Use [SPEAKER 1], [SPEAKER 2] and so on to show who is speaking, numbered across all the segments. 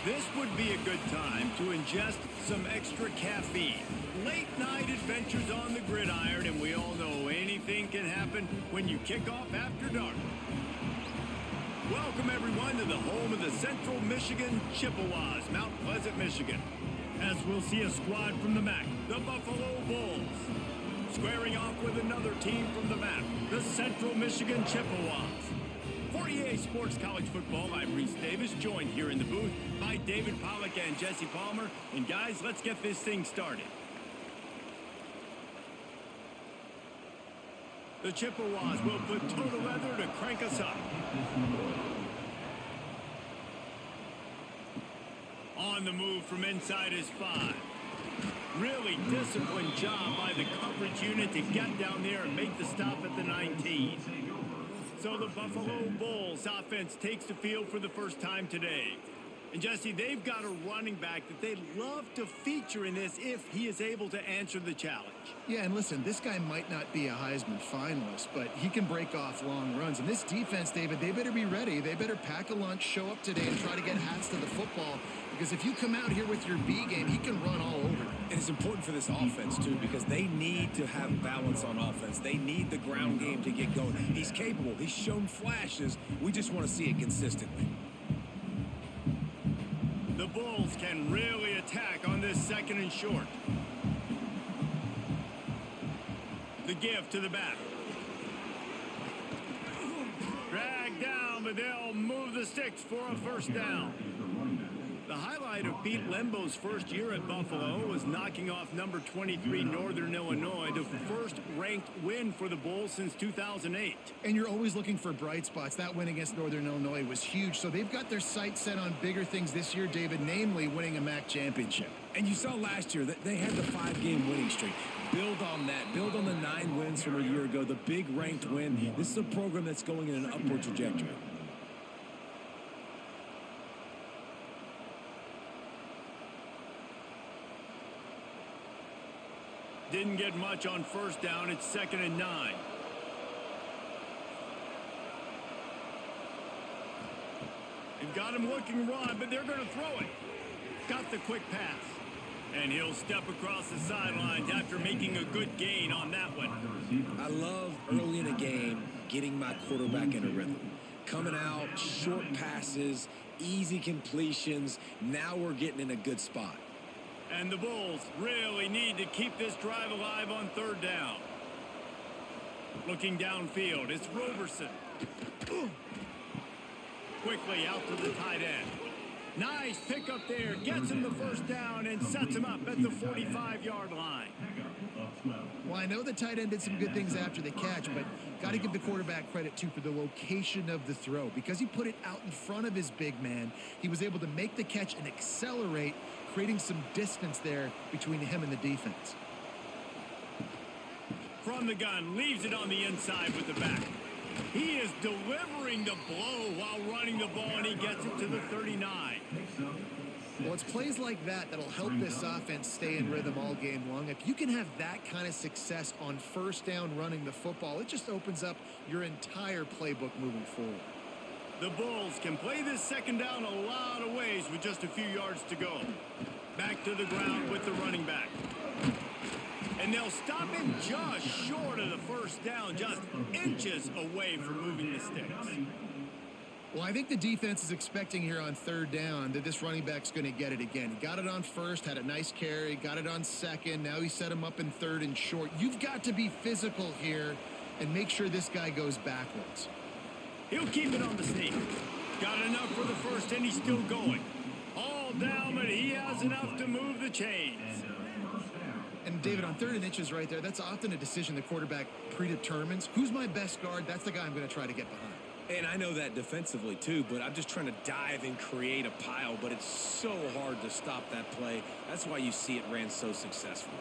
[SPEAKER 1] This would be a good time to ingest some extra caffeine. Late night adventures on the gridiron, and we all know anything can happen when you kick off after dark. Welcome everyone to the home of the Central Michigan Chippewas, Mount Pleasant, Michigan. As we'll see a squad from the MAC, the Buffalo Bulls. Squaring off with another team from the MAC, the Central Michigan Chippewas. For EA Sports College Football, I'm Reese Davis, joined here in the booth by David Pollack and Jesse Palmer. And guys, let's get this thing started. The Chippewas will put total leather to crank us up. On the move from inside his 5. Really disciplined job by the coverage unit to get down there and make the stop at the 19. So the Buffalo Bulls offense takes the field for the first time today. And Jesse, they've got a running back that they'd love to feature in this if he is able to answer the challenge.
[SPEAKER 2] Yeah, and listen, this guy might not be a Heisman finalist, but he can break off long runs. And this defense, David, they better be ready. They better pack a lunch, show up today, and try to get hats to the football. Because if you come out here with your B game, he can run all over.
[SPEAKER 3] And it's important for this offense, too, because they need to have balance on offense. They need the ground game to get going. He's capable. He's shown flashes. We just want to see it consistently.
[SPEAKER 1] The Bulls can really attack on this 2nd and short. The give to the back. Drag down, but they'll move the sticks for a first down. The highlight of Pete Lembo's first year at Buffalo was knocking off number 23 Northern Illinois, the first ranked win for the Bulls since 2008.
[SPEAKER 2] And you're always looking for bright spots. That win against Northern Illinois was huge, so they've got their sights set on bigger things this year, David, namely winning a MAC championship.
[SPEAKER 3] And you saw last year that they had the 5-game winning streak. Build on that. Build on the 9 wins from a year ago, the big ranked win. This is a program that's going in an upward trajectory.
[SPEAKER 1] Didn't get much on first down. It's 2nd and 9. They've got him looking run, but they're going to throw it. Got the quick pass. And he'll step across the sidelines after making a good gain on that one.
[SPEAKER 3] I love early in a game getting my quarterback in a rhythm. Coming out, short passes, easy completions. Now we're getting in a good spot.
[SPEAKER 1] And the Bulls really need to keep this drive alive on 3rd down. Looking downfield, it's Roberson. Quickly out to the tight end. Nice pick up there, gets him the first down and sets him up at the 45-yard line.
[SPEAKER 2] Well, I know the tight end did some good things after the catch, but got to give the quarterback credit, too, for the location of the throw. Because he put it out in front of his big man, he was able to make the catch and accelerate, creating some distance there between him and the defense.
[SPEAKER 1] From the gun, leaves it on the inside with the back. He is delivering the blow while running the ball, and he gets it to the 39.
[SPEAKER 2] Well, it's plays like that that'll help this offense stay in rhythm all game long. If you can have that kind of success on first down running the football, it just opens up your entire playbook moving forward.
[SPEAKER 1] The Bulls can play this 2nd down a lot of ways with just a few yards to go. Back to the ground with the running back. And they'll stop him just short of the first down, just inches away from moving the sticks.
[SPEAKER 2] Well, I think the defense is expecting here on 3rd down that this running back's going to get it again. He got it on 1st, had a nice carry, got it on 2nd. Now he set him up in 3rd and short. You've got to be physical here and make sure this guy goes backwards.
[SPEAKER 1] He'll keep it on the sneak. Got enough for the first, and he's still going. All down, but he has enough to move the chains.
[SPEAKER 2] And David, on 3rd and inches right there, that's often a decision the quarterback predetermines. Who's my best guard? That's the guy I'm going to try to get behind.
[SPEAKER 3] And I know that defensively, too, but I'm just trying to dive and create a pile, but it's so hard to stop that play. That's why you see it ran so successfully.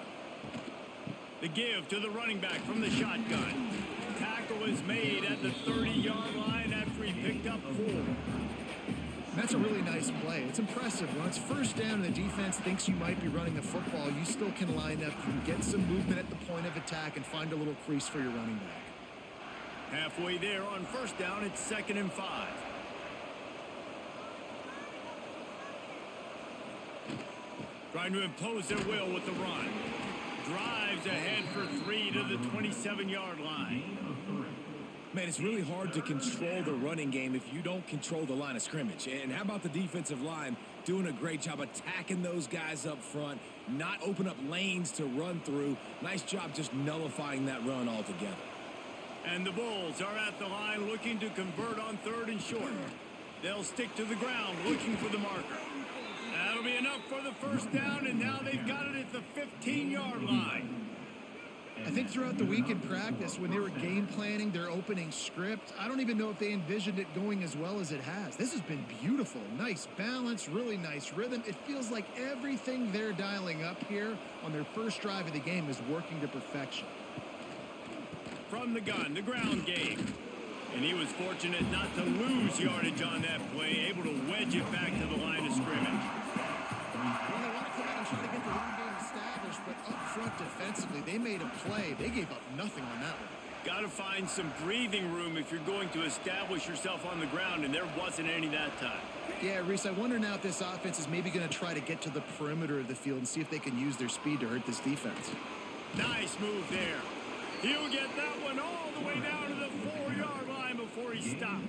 [SPEAKER 1] The give to the running back from the shotgun. Tackle is made at the 30-yard line after he picked up 4.
[SPEAKER 2] That's a really nice play. It's impressive. When it's first down and the defense thinks you might be running the football, you still can line up. You can get some movement at the point of attack and find a little crease for your running back.
[SPEAKER 1] Halfway there on first down, it's 2nd and 5. Trying to impose their will with the run. Drives ahead for 3 to the 27-yard line.
[SPEAKER 3] Man, it's really hard to control the running game if you don't control the line of scrimmage. And how about the defensive line doing a great job attacking those guys up front, not open up lanes to run through. Nice job just nullifying that run altogether.
[SPEAKER 1] And the Bulls are at the line looking to convert on 3rd and short. They'll stick to the ground looking for the marker. That'll be enough for the first down, and now they've got it at the 15-yard line.
[SPEAKER 2] I think throughout the week in practice, when they were game planning their opening script, I don't even know if they envisioned it going as well as it has. This has been beautiful. Nice balance, really nice rhythm. It feels like everything they're dialing up here on their first drive of the game is working to perfection.
[SPEAKER 1] From the gun, the ground game. And he was fortunate not to lose yardage on that play, able to wedge it back to the line of scrimmage.
[SPEAKER 2] Well, they want to come out and try to get the run game established, but up front defensively, they made a play. They gave up nothing on that one.
[SPEAKER 1] Got to find some breathing room if you're going to establish yourself on the ground, and there wasn't any that time.
[SPEAKER 2] Yeah, Reese, I wonder now if this offense is maybe going to try to get to the perimeter of the field and see if they can use their speed to hurt this defense.
[SPEAKER 1] Nice move there. He'll get that one all the way down to the 4-yard line before he stopped.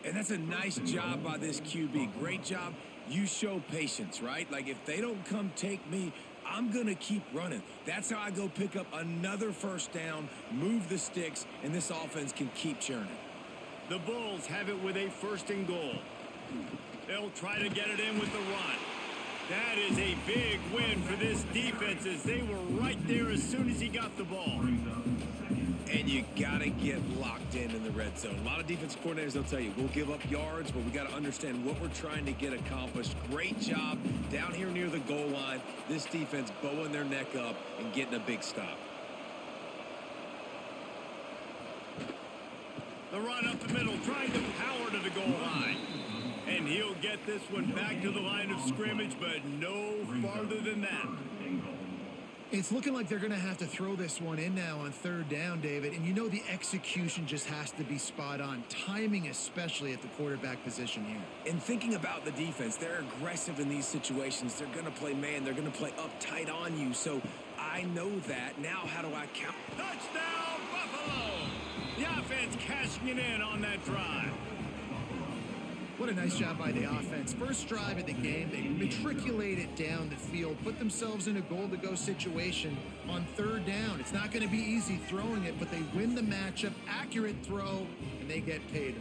[SPEAKER 3] And that's a nice job by this QB. Great job. You show patience, right? Like, if they don't come take me, I'm going to keep running. That's how I go pick up another first down, move the sticks, and this offense can keep churning.
[SPEAKER 1] The Bulls have it with a 1st and goal. They'll try to get it in with the run. That is a big win for this defense as they were right there as soon as he got the ball.
[SPEAKER 3] And you got to get locked in the red zone. A lot of defensive coordinators, they'll tell you, we'll give up yards, but we got to understand what we're trying to get accomplished. Great job down here near the goal line. This defense bowing their neck up and getting a big stop.
[SPEAKER 1] The run up the middle, trying to power to the goal line. And he'll get this one back to the line of scrimmage, but no farther than that.
[SPEAKER 2] It's looking like they're going to have to throw this one in now on 3rd down, David. And you know the execution just has to be spot on. Timing, especially at the quarterback position here.
[SPEAKER 3] And thinking about the defense, they're aggressive in these situations. They're going to play man. They're going to play up tight on you. So I know that. Now how do I count?
[SPEAKER 1] Touchdown, Buffalo! The offense cashing it in on that drive.
[SPEAKER 2] What a nice job by the offense. First drive of the game, they matriculated down the field, put themselves in a goal-to-go situation on 3rd down. It's not going to be easy throwing it, but they win the matchup, accurate throw, and they get paid.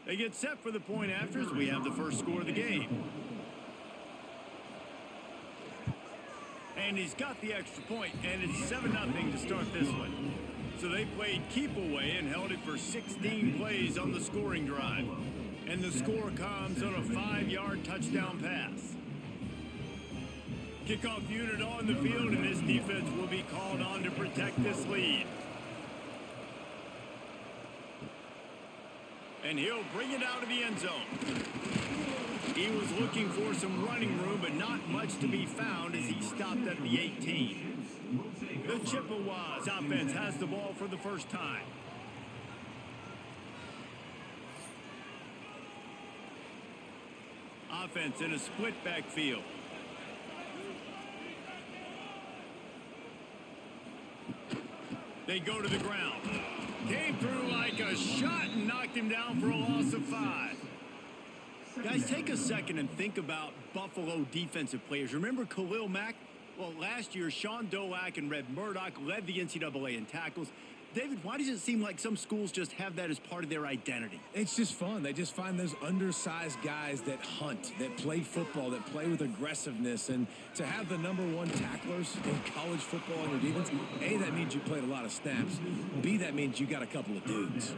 [SPEAKER 1] They get set for the point after as we have the first score of the game. And he's got the extra point, and it's 7-0 to start this one. So they played keep away and held it for 16 plays on the scoring drive. And the score comes on a 5-yard touchdown pass. Kickoff unit on the field, and this defense will be called on to protect this lead. And he'll bring it out of the end zone. He was looking for some running room, but not much to be found as he stopped at the 18. The Chippewas offense has the ball for the first time. Offense in a split backfield. They go to the ground. Came through like a shot and knocked him down for a loss of 5. Guys, take a second and think about Buffalo defensive players. Remember Khalil Mack? Well, last year, Sean Dolak and Red Murdoch led the NCAA in tackles. David, why does it seem like some schools just have that as part of their identity?
[SPEAKER 3] It's just fun. They just find those undersized guys that hunt, that play football, that play with aggressiveness. And to have the #1 tacklers in college football on your defense, A, that means you played a lot of snaps. B, that means you got a couple of dudes.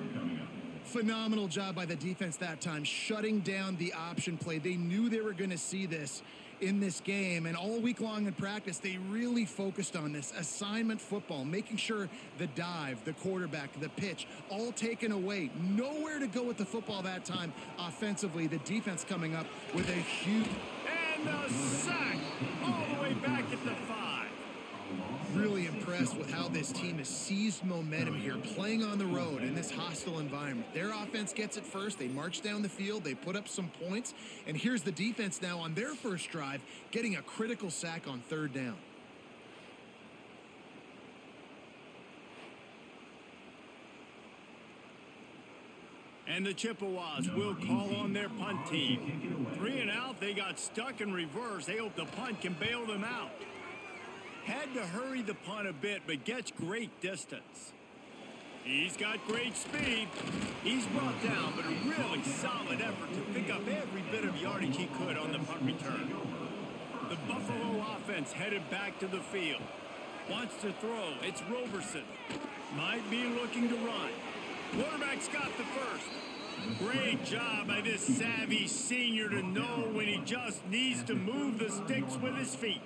[SPEAKER 2] Phenomenal job by the defense that time, shutting down the option play. They knew they were going to see this, in this game, and all week long in practice, they really focused on this assignment football, making sure the dive, the quarterback, the pitch, all taken away. Nowhere to go with the football that time offensively. The defense coming up with a huge...
[SPEAKER 1] And the sack all the way back at the 5.
[SPEAKER 2] Really impressed with how this team has seized momentum here, playing on the road in this hostile environment. Their offense gets it first. They march down the field. They put up some points. And here's the defense now on their first drive, getting a critical sack on 3rd down.
[SPEAKER 1] And the Chippewas will call on their punt team. 3 and out, they got stuck in reverse. They hope the punt can bail them out. Had to hurry the punt a bit, but gets great distance. He's got great speed. He's brought down, but a really solid effort to pick up every bit of yardage he could on the punt return. The Buffalo offense headed back to the field. Wants to throw. It's Roberson. Might be looking to run. Quarterback's got the first. Great job by this savvy senior to know when he just needs to move the sticks with his feet.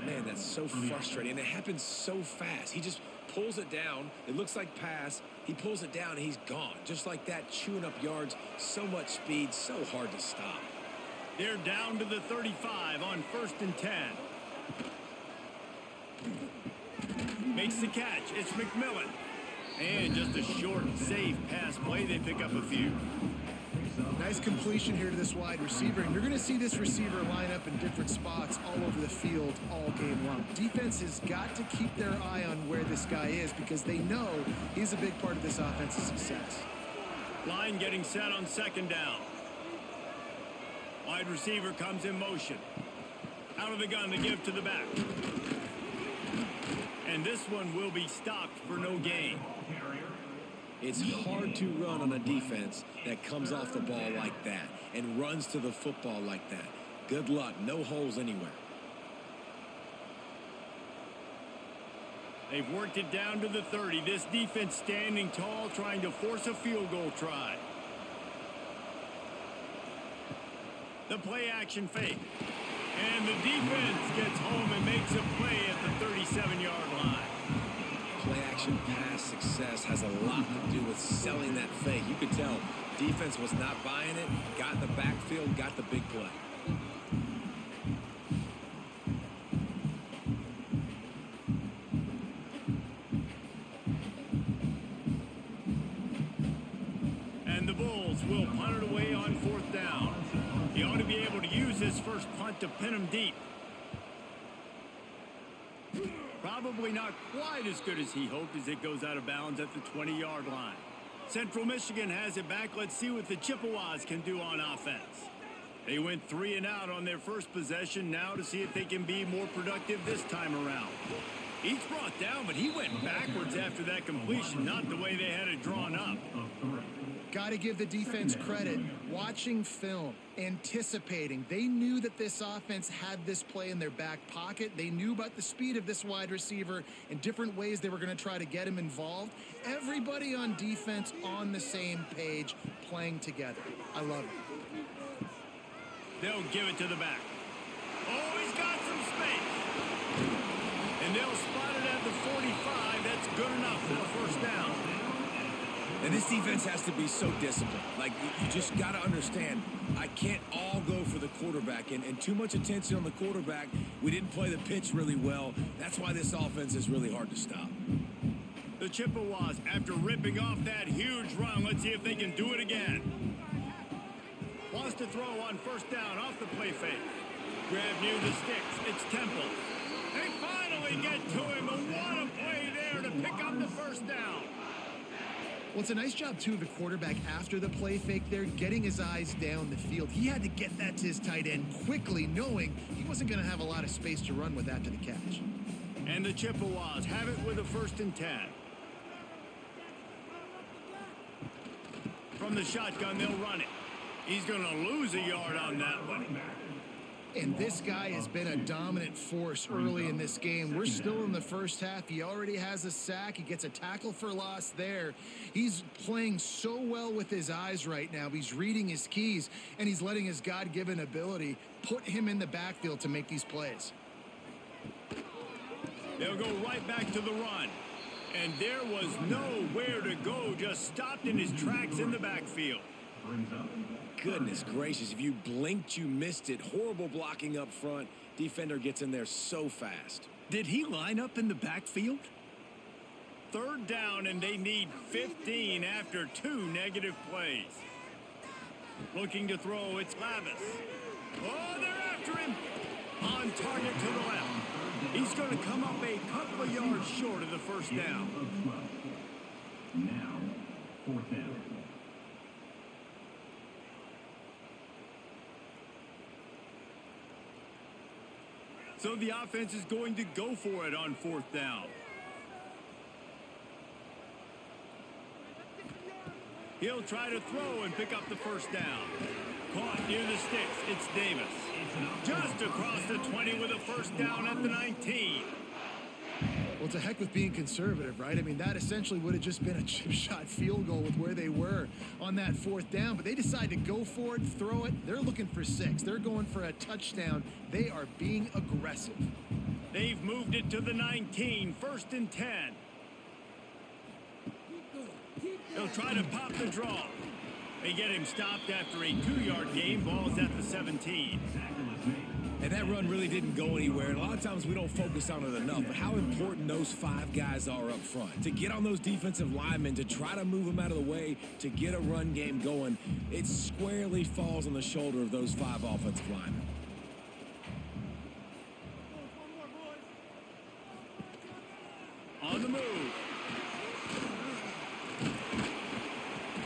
[SPEAKER 3] Man, that's so frustrating. And it happens so fast. He just pulls it down. It looks like pass. He pulls it down, and he's gone. Just like that, chewing up yards. So much speed, so hard to stop.
[SPEAKER 1] They're down to the 35 on 1st and 10. Makes the catch. It's McMillan. And just a short, safe pass play. They pick up a few.
[SPEAKER 2] Nice completion here to this wide receiver, and you're going to see this receiver line up in different spots all over the field all game long. Defense has got to keep their eye on where this guy is because they know he's a big part of this offense's success.
[SPEAKER 1] Line getting set on 2nd down. Wide receiver comes in motion. Out of the gun to give to the back. And this one will be stopped for no gain.
[SPEAKER 3] It's hard to run on a defense that comes off the ball like that and runs to the football like that. Good luck. No holes anywhere.
[SPEAKER 1] They've worked it down to the 30. This defense standing tall, trying to force a field goal try. The play action fake. And the defense gets home and makes a play at the 37-yard line.
[SPEAKER 3] Play action pass success has a lot to do with selling that fake. You could tell defense was not buying it, got in the backfield, got the big play.
[SPEAKER 1] And the Bulls will punt it away on 4th down. He ought to be able to use his first punt to pin him deep. Probably not quite as good as he hoped as it goes out of bounds at the 20-yard line. Central Michigan has it back. Let's see what the Chippewas can do on offense. They went 3 and out on their first possession. Now to see if they can be more productive this time around. He's brought down, but he went backwards after that completion, not the way they had it drawn up.
[SPEAKER 2] Got to give the defense credit. Watching film, anticipating. They knew that this offense had this play in their back pocket. They knew about the speed of this wide receiver and different ways they were going to try to get him involved. Everybody on defense on the same page, playing together. I love it.
[SPEAKER 1] They'll give it to the back. Oh, he's got some space. And they'll spot it at the 45. That's good enough for a first down.
[SPEAKER 3] And this defense has to be so disciplined. Like, you just got to understand, I can't all go for the quarterback. And too much attention on the quarterback. We didn't play the pitch really well. That's why this offense is really hard to stop.
[SPEAKER 1] The Chippewas, after ripping off that huge run, let's see if they can do it again. Wants to throw on 1st down off the play fake. Grab near the sticks. It's Temple. They finally get to him. And what a play there to pick up the first down.
[SPEAKER 2] Well, it's a nice job, too, of the quarterback after the play fake there, getting his eyes down the field. He had to get that to his tight end quickly, knowing he wasn't going to have a lot of space to run with after the catch.
[SPEAKER 1] And the Chippewas have it with a 1st and 10. From the shotgun, they'll run it. He's going to lose a yard on that one.
[SPEAKER 2] And this guy has been a dominant force early in this game. We're still in the first half. He already has a sack. He gets a tackle for loss there. He's playing so well with his eyes right now. He's reading his keys, and he's letting his God-given ability put him in the backfield to make these plays.
[SPEAKER 1] They'll go right back to the run. And there was nowhere to go, just stopped in his tracks in the backfield.
[SPEAKER 3] Goodness gracious, if you blinked, you missed it. Horrible blocking up front. Defender gets in there so fast.
[SPEAKER 1] Did he line up in the backfield? Third down, and they need 15 after 2 negative plays. Looking to throw, it's Lavis. Oh, they're after him. On target to the left. He's going to come up a couple of yards short of the first down.
[SPEAKER 4] Now, 4th down.
[SPEAKER 1] So the offense is going to go for it on 4th down. He'll try to throw and pick up the first down. Caught near the sticks. It's Davis. Just across the 20 with a first down at the 19.
[SPEAKER 2] Well, to heck with being conservative, right? I mean, that essentially would have just been a chip shot field goal with where they were on that 4th down. But they decide to go for it, throw it. They're looking for 6. They're going for a touchdown. They are being aggressive.
[SPEAKER 1] They've moved it to the 19, 1st and 10. They'll try to pop the draw. They get him stopped after a 2-yard gain. Ball's at the 17.
[SPEAKER 3] And that run really didn't go anywhere. And a lot of times we don't focus on it enough. But how important those 5 guys are up front. To get on those defensive linemen, to try to move them out of the way, to get a run game going, it squarely falls on the shoulder of those 5 offensive linemen.
[SPEAKER 1] On the move.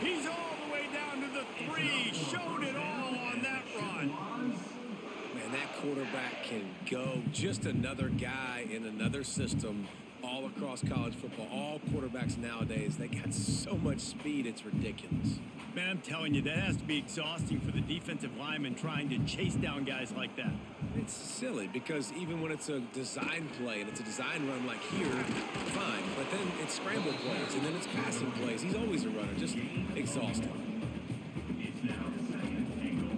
[SPEAKER 1] He's all the way down to the 3. Showed it all on that run.
[SPEAKER 3] Man, that quarterback can go. Just another guy in another system all across college football. All quarterbacks nowadays, they got so much speed, it's ridiculous.
[SPEAKER 1] Man, I'm telling you, that has to be exhausting for the defensive lineman trying to chase down guys like that.
[SPEAKER 3] It's silly because even when it's a design play and it's a design run like here, fine. But then it's scramble plays and then it's passing plays. He's always a runner, just exhausting.
[SPEAKER 4] It's now 2nd and goal.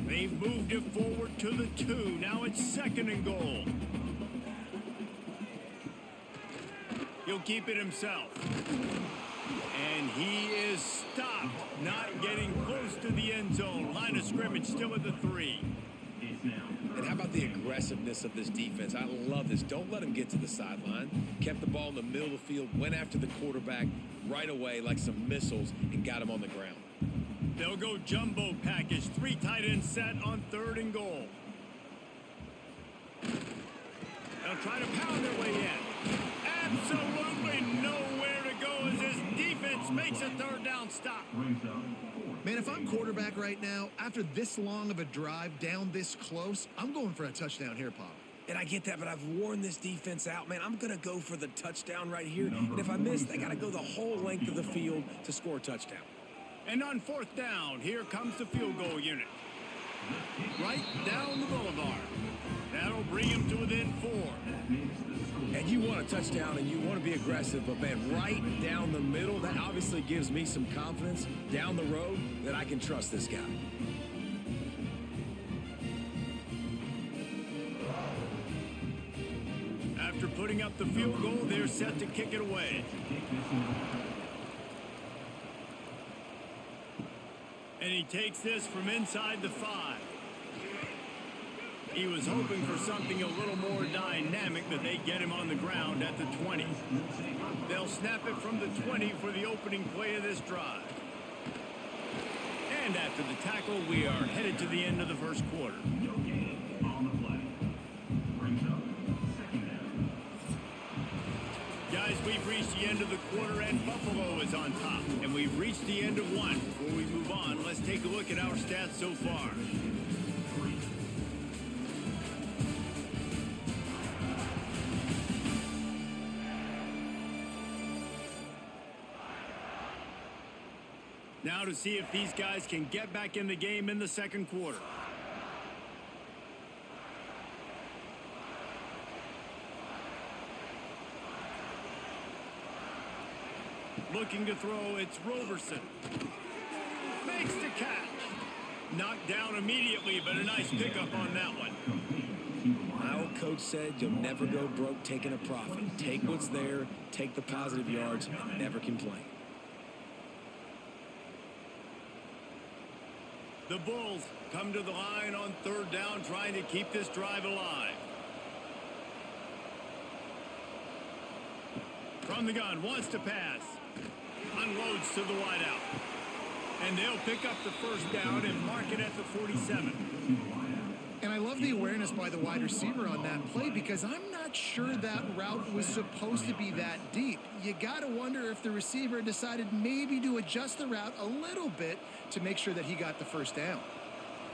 [SPEAKER 1] They've moved it forward to the 2. Now it's 2nd and goal. He'll keep it himself. And he is stopped, not getting close to the end zone. Line of scrimmage still at the 3.
[SPEAKER 4] It's now.
[SPEAKER 3] And how about the aggressiveness of this defense? I love this. Don't let him get to the sideline. Kept the ball in the middle of the field, went after the quarterback right away like some missiles and got him on the ground.
[SPEAKER 1] They'll go jumbo package. 3 tight ends set on 3rd and goal. They'll try to pound their way in. Absolutely nowhere to go as his defense makes a 3rd down stop.
[SPEAKER 4] Brings up 4th.
[SPEAKER 2] Man, if I'm quarterback right now, after this long of a drive down this close, I'm going for a touchdown here, Pop.
[SPEAKER 3] And I get that, but I've worn this defense out. Man, I'm going to go for the touchdown right here. And if I miss, they got to go the whole length of the field to score a touchdown.
[SPEAKER 1] And on 4th down, here comes the field goal unit. Right down the boulevard. That'll bring him to within 4.
[SPEAKER 3] And you want a touchdown and you want to be aggressive, but man, right down the middle, that obviously gives me some confidence down the road that I can trust this guy.
[SPEAKER 1] After putting up the field goal, they're set to kick it away. And he takes this from inside the 5. He was hoping for something a little more dynamic, that they get him on the ground at the 20. They'll snap it from the 20 for the opening play of this drive. And after the tackle, we are headed to the end of the first quarter.
[SPEAKER 4] No gain on the play. Brings up 2nd down.
[SPEAKER 1] Guys, we've reached the end of the quarter, and Buffalo is on top. And we've reached the end of one. Before we move on, let's take a look at our stats so far. Now to see if these guys can get back in the game in the second quarter. Looking to throw, it's Roberson. Makes the catch. Knocked down immediately, but a nice pickup on that one.
[SPEAKER 3] My old coach said you'll never go broke taking a profit. Take what's there, take the positive yards, and never complain.
[SPEAKER 1] The Bulls come to the line on third down, trying to keep this drive alive. From the gun, wants to pass. Unloads to the wideout. And they'll pick up the first down and mark it at the 47.
[SPEAKER 2] And I love the awareness by the wide receiver on that play because I'm not sure that route was supposed to be that deep. You got to wonder if the receiver decided maybe to adjust the route a little bit to make sure that he got the first down.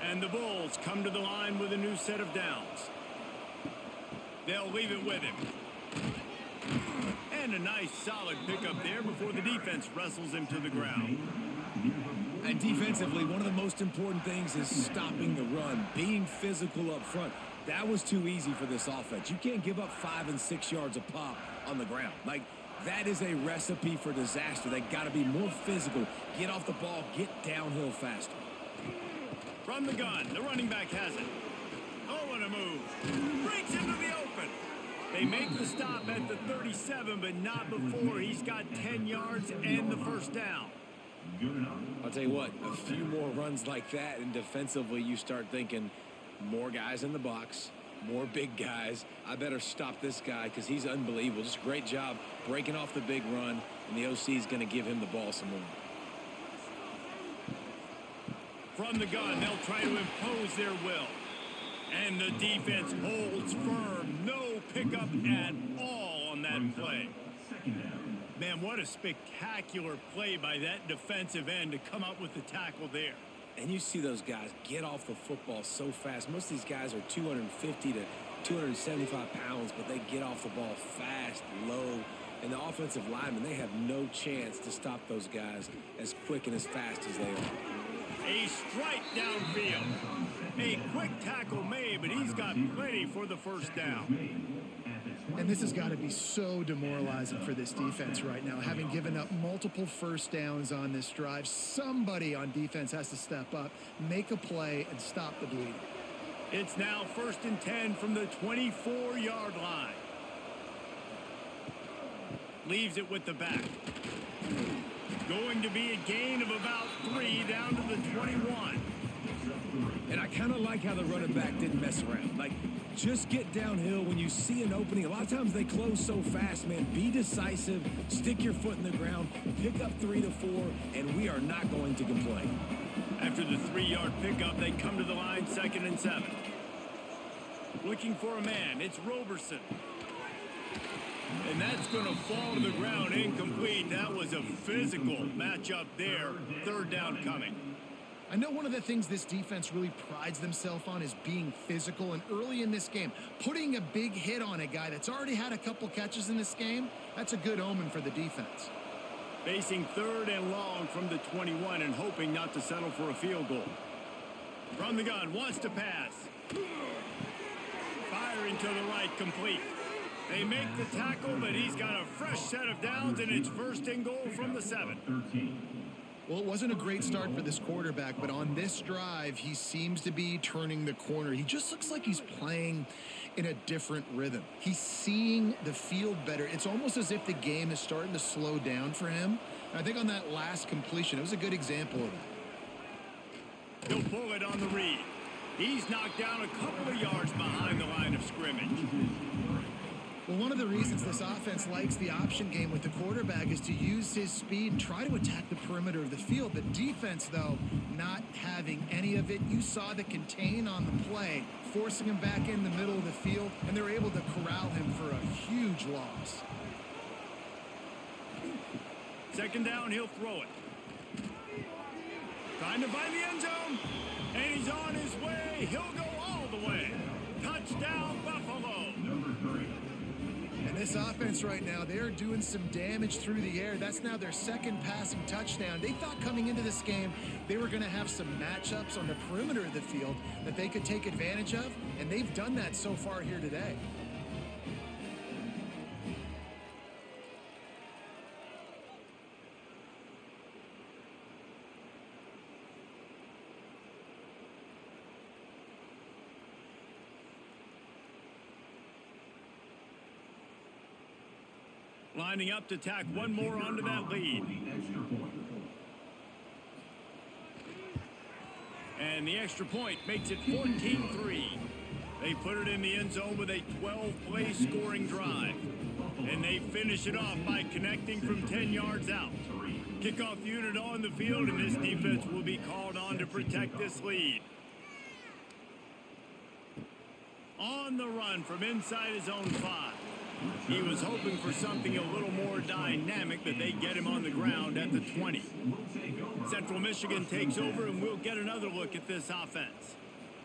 [SPEAKER 1] And the Bulls come to the line with a new set of downs. They'll leave it with him. And a nice solid pickup there before the defense wrestles him to the ground.
[SPEAKER 3] And defensively, one of the most important things is stopping the run, being physical up front. That was too easy for this offense. You can't give up 5 and 6 yards a pop on the ground. Like, that is a recipe for disaster. They got to be more physical, get off the ball, get downhill faster.
[SPEAKER 1] From the gun, the running back has it. Oh, what a move. Breaks into the open. They make the stop at the 37, but not before he's got 10 yards and the first down.
[SPEAKER 3] I'll tell you what, a few more runs like that, and defensively you start thinking more guys in the box, more big guys. I better stop this guy because he's unbelievable. Just a great job breaking off the big run, and the OC is going to give him the ball some more.
[SPEAKER 1] From the gun, they'll try to impose their will. And the defense holds firm. No pickup at all on that play. Man, what a spectacular play by that defensive end to come up with the tackle there.
[SPEAKER 3] And you see those guys get off the football so fast. Most of these guys are 250 to 275 pounds, but they get off the ball fast, low. And the offensive linemen, they have no chance to stop those guys as quick and as fast as they are.
[SPEAKER 1] A strike downfield. A quick tackle made, but he's got plenty for the first down.
[SPEAKER 2] And this has got to be so demoralizing for this defense right now. Having given up multiple first downs on this drive, somebody on defense has to step up, make a play, and stop the bleeding.
[SPEAKER 1] It's now 1st and 10 from the 24-yard line. Leaves it with the back. Going to be a gain of about 3 down to the 21.
[SPEAKER 3] And I kind of like how the running back didn't mess around. Like, just get downhill when you see an opening. A lot of times they close so fast, man. Be decisive, stick your foot in the ground, pick up 3 to 4, and we are not going to complain.
[SPEAKER 1] After the 3-yard pickup, they come to the line 2nd and 7. Looking for a man, it's Roberson. And that's going to fall to the ground incomplete. That was a physical matchup there. 3rd down coming.
[SPEAKER 2] I know one of the things this defense really prides themselves on is being physical, and early in this game, putting a big hit on a guy that's already had a couple catches in this game, that's a good omen for the defense.
[SPEAKER 1] Facing 3rd and long from the 21 and hoping not to settle for a field goal. From the gun, wants to pass. Firing to the right, complete. They make the tackle, but he's got a fresh set of downs, and it's 1st and goal from the 7.
[SPEAKER 2] Well, it wasn't a great start for this quarterback, but on this drive, he seems to be turning the corner. He just looks like he's playing in a different rhythm. He's seeing the field better. It's almost as if the game is starting to slow down for him. And I think on that last completion, it was a good example of that.
[SPEAKER 1] He'll pull it on the read. He's knocked down a couple of yards behind the line of scrimmage.
[SPEAKER 2] Well, one of the reasons this offense likes the option game with the quarterback is to use his speed and try to attack the perimeter of the field. The defense, though, not having any of it. You saw the contain on the play, forcing him back in the middle of the field, and they were able to corral him for a huge loss.
[SPEAKER 1] 2nd down, he'll throw it. Trying to find the end zone, and he's on his way. He'll go all the way. Touchdown, Buffalo.
[SPEAKER 4] Number 3.
[SPEAKER 2] And this offense right now, they're doing some damage through the air. That's now their 2nd passing touchdown. They thought coming into this game they were going to have some matchups on the perimeter of the field that they could take advantage of, and they've done that so far here today.
[SPEAKER 1] Lining up to tack one more onto that lead. And the extra point makes it 14-3. They put it in the end zone with a 12-play scoring drive. And they finish it off by connecting from 10 yards out. Kickoff unit on the field, and this defense will be called on to protect this lead. On the run from inside his own 5. He was hoping for something a little more dynamic, but they get him on the ground at the 20. Central Michigan takes over, and we'll get another look at this offense.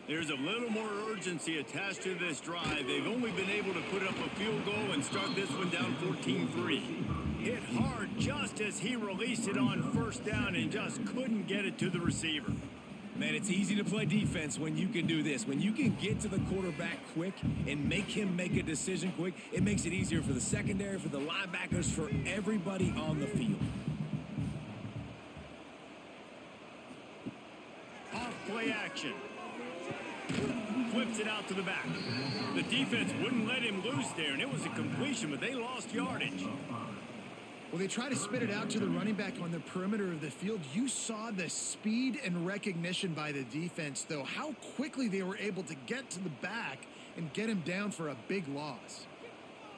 [SPEAKER 1] There's a little more urgency attached to this drive. They've only been able to put up a field goal and start this one down 14-3. Hit hard just as he released it on first down and just couldn't get it to the receiver.
[SPEAKER 3] Man, it's easy to play defense when you can do this. When you can get to the quarterback quick and make him make a decision quick, it makes it easier for the secondary, for the linebackers, for everybody on the field.
[SPEAKER 1] Off play action. Flips it out to the back. The defense wouldn't let him loose there, and it was a completion, but they lost yardage.
[SPEAKER 2] Well, they try to spit it out to the running back on the perimeter of the field. You saw the speed and recognition by the defense, though, how quickly they were able to get to the back and get him down for a big loss.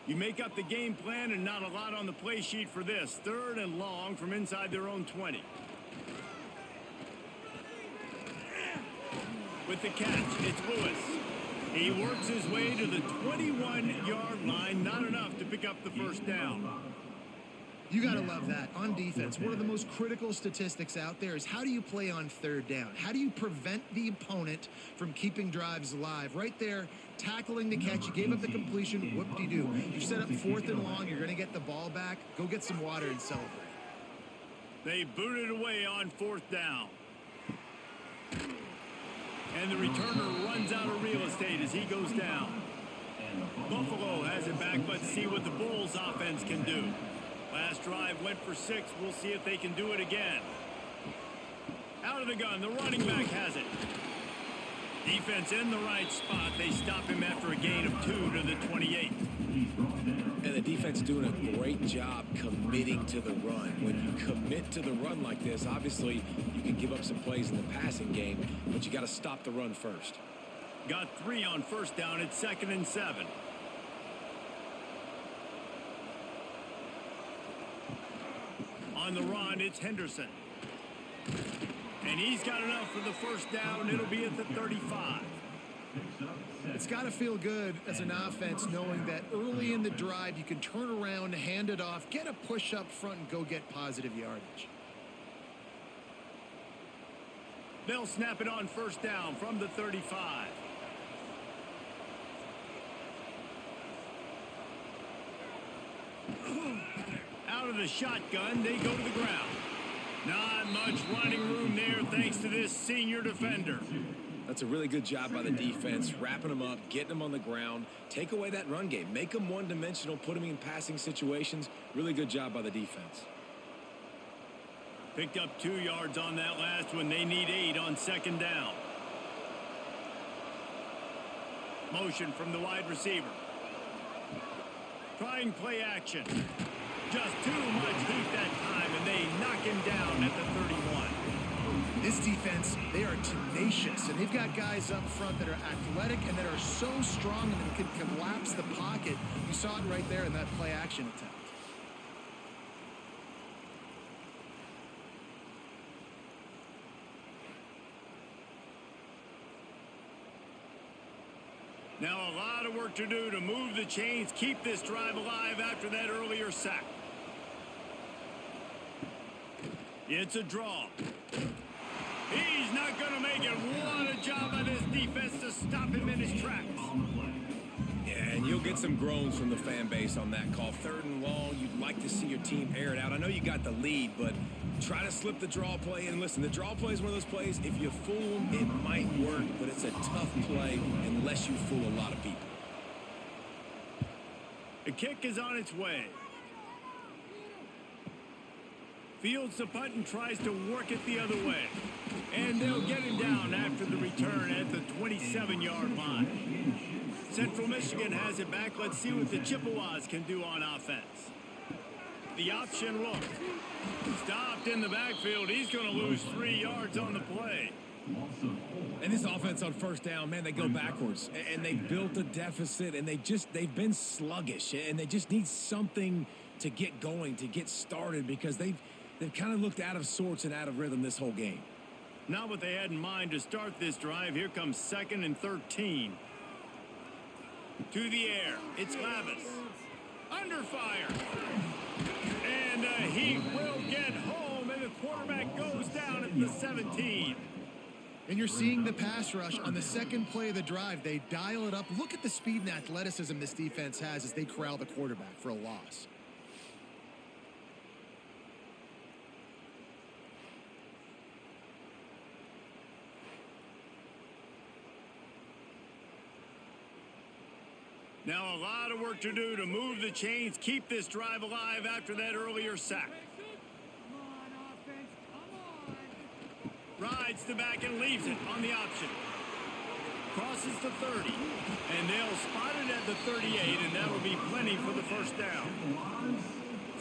[SPEAKER 1] You make up the game plan and not a lot on the play sheet for this. 3rd and long from inside their own 20. With the catch, it's Lewis. He works his way to the 21-yard line. Not enough to pick up the first down.
[SPEAKER 2] You got to love that. On defense, one of the most critical statistics out there is how do you play on 3rd down? How do you prevent the opponent from keeping drives alive? Right there, tackling the catch. You gave up the completion. Whoop-de-doo. You set up 4th and long. You're going to get the ball back. Go get some water and celebrate.
[SPEAKER 1] They boot it away on 4th down. And the returner runs out of real estate as he goes down. Buffalo has it back. Let's see what the Bulls offense can do. Last drive went for 6. We'll see if they can do it again. Out of the gun, the running back has it. Defense in the right spot. They stop him after a gain of 2 to the 28.
[SPEAKER 3] And the defense doing a great job committing to the run. When you commit to the run like this, obviously you can give up some plays in the passing game, but you got to stop the run first.
[SPEAKER 1] Got 3 on first down. It's 2nd and 7. On the run, it's Henderson. And he's got enough for the first down. It'll be at the 35.
[SPEAKER 2] It's got to feel good as an offense knowing that early in the drive you can turn around, hand it off, get a push up front, and go get positive yardage.
[SPEAKER 1] They'll snap it on first down from the 35. Out of the shotgun, they go to the ground. Not much running room there thanks to this senior defender.
[SPEAKER 3] That's a really good job by the defense, wrapping them up, getting them on the ground, take away that run game, make them one-dimensional, put them in passing situations. Really good job by the defense.
[SPEAKER 1] Picked up 2 yards on that last one. They need 8 on 2nd down. Motion from the wide receiver. Trying play action. Just too much heat that time, and they knock him down at the 31.
[SPEAKER 2] This defense, they are tenacious, and they've got guys up front that are athletic and that are so strong and that can collapse the pocket. You saw it right there in that play action attempt.
[SPEAKER 1] Now a lot of work to do to move the chains, keep this drive alive after that earlier sack. It's a draw. He's not going to make it. What a job by this defense to stop him in his tracks.
[SPEAKER 3] Yeah, and you'll get some groans from the fan base on that call. 3rd and long, you'd like to see your team air it out. I know you got the lead, but try to slip the draw play. And listen, the draw play is one of those plays, if you fool them, it might work, but it's a tough play unless you fool a lot of people.
[SPEAKER 1] The kick is on its way. Fields the punt and tries to work it the other way. And they'll get him down after the return at the 27-yard line. Central Michigan has it back. Let's see what the Chippewas can do on offense. the option look. Stopped in the backfield. He's going to lose 3 yards on the play.
[SPEAKER 3] And this offense on first down, man, they go backwards. And they built a deficit, and they've been sluggish. And they just need something to get going, to get started, because they've kind of looked out of sorts and out of rhythm this whole game.
[SPEAKER 1] Not what they had in mind to start this drive. Here comes 2nd and 13. To the air. It's Lavis. Under fire. And he will get home, and the quarterback goes down at the 17.
[SPEAKER 2] And you're seeing the pass rush on the second play of the drive. They dial it up. Look at the speed and athleticism this defense has as they corral the quarterback for a loss.
[SPEAKER 1] Now a lot of work to do to move the chains, keep this drive alive after that earlier sack. Rides the back and leaves it on the option. Crosses the 30. And they'll spot it at the 38, and that will be plenty for the first down.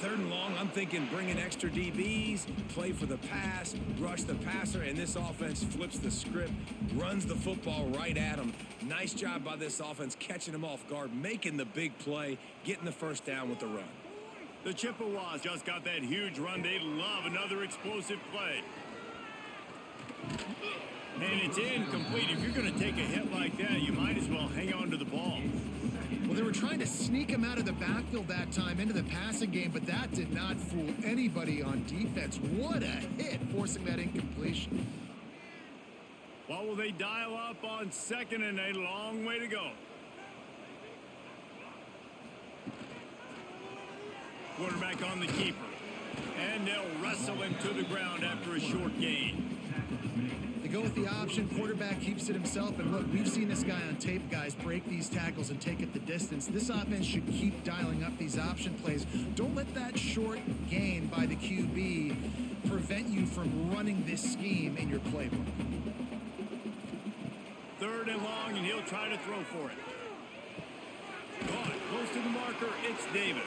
[SPEAKER 3] 3rd and long, I'm thinking bring in extra DBs, play for the pass, rush the passer, and this offense flips the script, runs the football right at them. Nice job by this offense catching them off guard, making the big play, getting the first down with the run.
[SPEAKER 1] The Chippewas just got that huge run. They love another explosive play. And it's incomplete. If you're going to take a hit like that, you might as well hang on to the ball.
[SPEAKER 2] Well, they were trying to sneak him out of the backfield that time into the passing game, but that did not fool anybody on defense. What a hit, forcing that incompletion.
[SPEAKER 1] What will they dial up on 2nd and a long way to go? Quarterback on the keeper. And they'll wrestle him to the ground after a short gain.
[SPEAKER 2] They go with the option. Quarterback keeps it himself. And look, we've seen this guy on tape, guys, break these tackles and take it the distance. This offense should keep dialing up these option plays. Don't let that short gain by the QB prevent you from running this scheme in your playbook.
[SPEAKER 1] 3rd and long, and he'll try to throw for it. Caught close to the marker. It's Davis.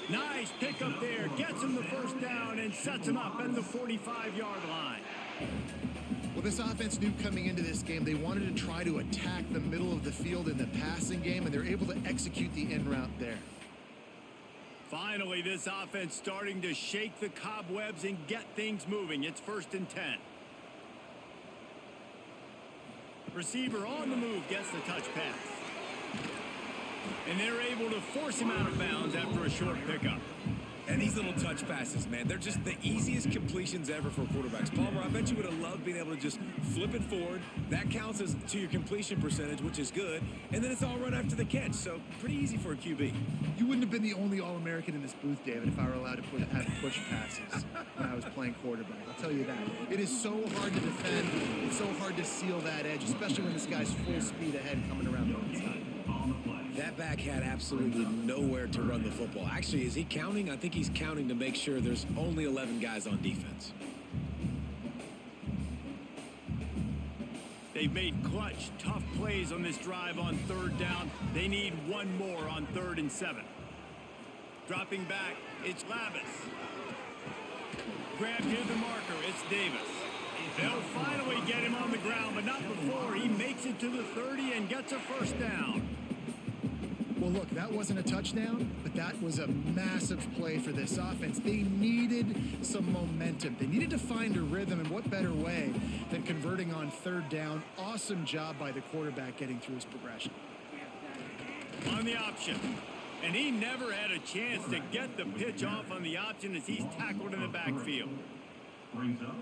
[SPEAKER 1] Nice pickup there. Gets him the first down and sets him up at the 45-yard line.
[SPEAKER 2] Well, this offense knew coming into this game they wanted to try to attack the middle of the field in the passing game, and they're able to execute the in route there.
[SPEAKER 1] Finally, this offense starting to shake the cobwebs and get things moving. It's 1st and 10. Receiver on the move gets the touch pass. And they're able to force him out of bounds after a short pickup.
[SPEAKER 3] And these little touch passes, man, they're just the easiest completions ever for quarterbacks. Palmer, I bet you would have loved being able to just flip it forward. That counts as to your completion percentage, which is good. And then it's all run after the catch, so pretty easy for a QB.
[SPEAKER 2] You wouldn't have been the only All-American in this booth, David, if I were allowed to have push passes when I was playing quarterback. I'll tell you that. It is so hard to defend. It's so hard to seal that edge, especially when this guy's full speed ahead coming around the inside.
[SPEAKER 3] That back had absolutely nowhere to run the football. Actually, is he counting? I think he's counting to make sure there's only 11 guys on defense.
[SPEAKER 1] They've made clutch, tough plays on this drive on 3rd down. They need one more on 3rd and 7. Dropping back, it's Lavis. Grabbed near the marker, it's Davis. They'll finally get him on the ground, but not before he makes it to the 30 and gets a first down.
[SPEAKER 2] Well, look, that wasn't a touchdown, but that was a massive play for this offense. They needed some momentum. They needed to find a rhythm, and what better way than converting on 3rd down. Awesome job by the quarterback getting through his progression.
[SPEAKER 1] On the option. And he never had a chance to get the pitch off on the option as he's tackled in the backfield.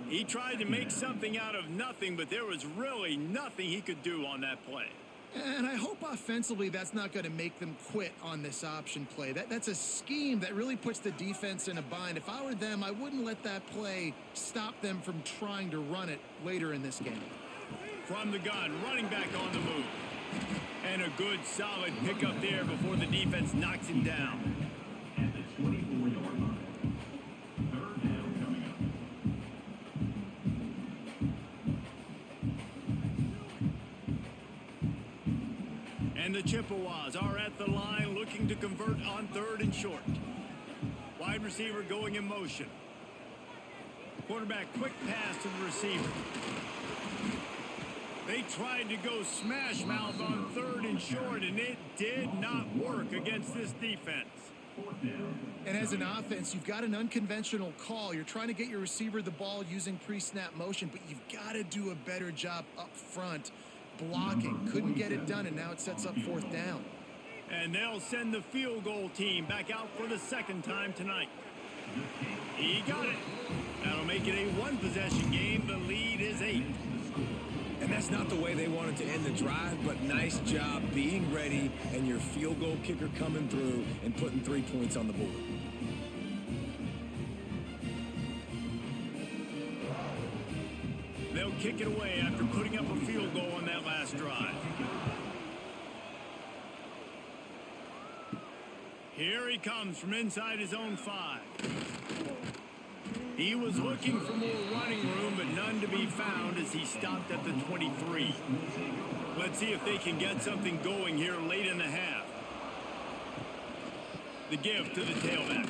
[SPEAKER 1] He tried to make something out of nothing, but there was really nothing he could do on that play.
[SPEAKER 2] And I hope offensively that's not going to make them quit on this option play. That's a scheme that really puts the defense in a bind. If I were them, I wouldn't let that play stop them from trying to run it later in this game.
[SPEAKER 1] From the gun, running back on the move. And a good, solid pickup there before the defense knocks him down.
[SPEAKER 4] At the 24-yard line. 3rd down coming up. And
[SPEAKER 1] the Chippewas are at the line looking to convert on 3rd and short. Wide receiver going in motion. Quarterback quick pass to the receiver. They tried to go smash mouth on 3rd and short, and it did not work against this defense.
[SPEAKER 2] And as an offense, you've got an unconventional call. You're trying to get your receiver the ball using pre-snap motion, but you've got to do a better job up front blocking. Couldn't get it done, and now it sets up 4th down.
[SPEAKER 1] And they'll send the field goal team back out for the 2nd time tonight. He got it. That'll make it a 1-possession game. The lead is 8.
[SPEAKER 3] And that's not the way they wanted to end the drive, but nice job being ready and your field goal kicker coming through and putting 3 points on the board.
[SPEAKER 1] They'll kick it away after putting up a field goal on that last drive. Here he comes from inside his own 5. He was looking for more running room, but none to be found as he stopped at the 23. Let's see if they can get something going here late in the half. The give to the tailback.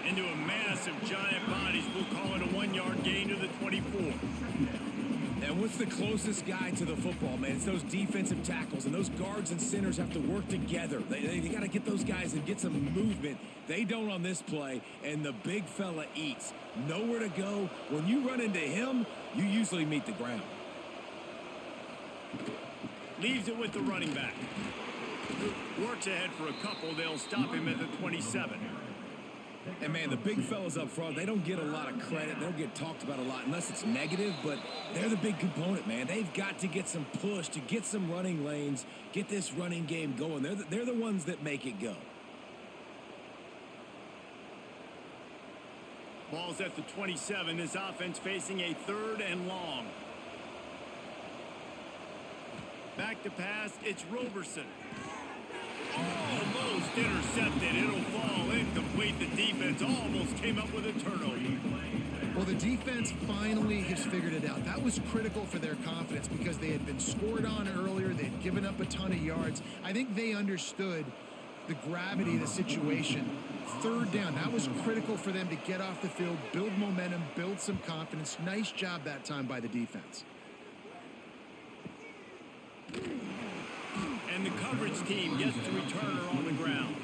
[SPEAKER 1] Into a massive giant bodies. We'll call it a 1-yard gain to the 24.
[SPEAKER 3] And what's the closest guy to the football, man? It's those defensive tackles, and those guards and centers have to work together. They got to get those guys and get some movement. They don't on this play, and the big fella eats. Nowhere to go. When you run into him, you usually meet the ground.
[SPEAKER 1] Leaves it with the running back. Works ahead for a couple. They'll stop him at the 27.
[SPEAKER 3] And, man, the big fellas up front, they don't get a lot of credit. They don't get talked about a lot unless it's negative, but they're the big component, man. They've got to get some push, to get some running lanes, get this running game going. They're the ones that make it go.
[SPEAKER 1] Ball's at the 27. This offense facing a 3rd and long. Back to pass. It's Roberson. Almost intercepted. It'll fall incomplete. The defense almost came up with a turnover.
[SPEAKER 2] Well, the defense finally has figured it out. That was critical for their confidence because they had been scored on earlier. They had given up a ton of yards. I think they understood the gravity of the situation. 3rd down, that was critical for them to get off the field, build momentum, build some confidence. Nice job that time by the defense.
[SPEAKER 1] And the coverage team gets the returner on the ground.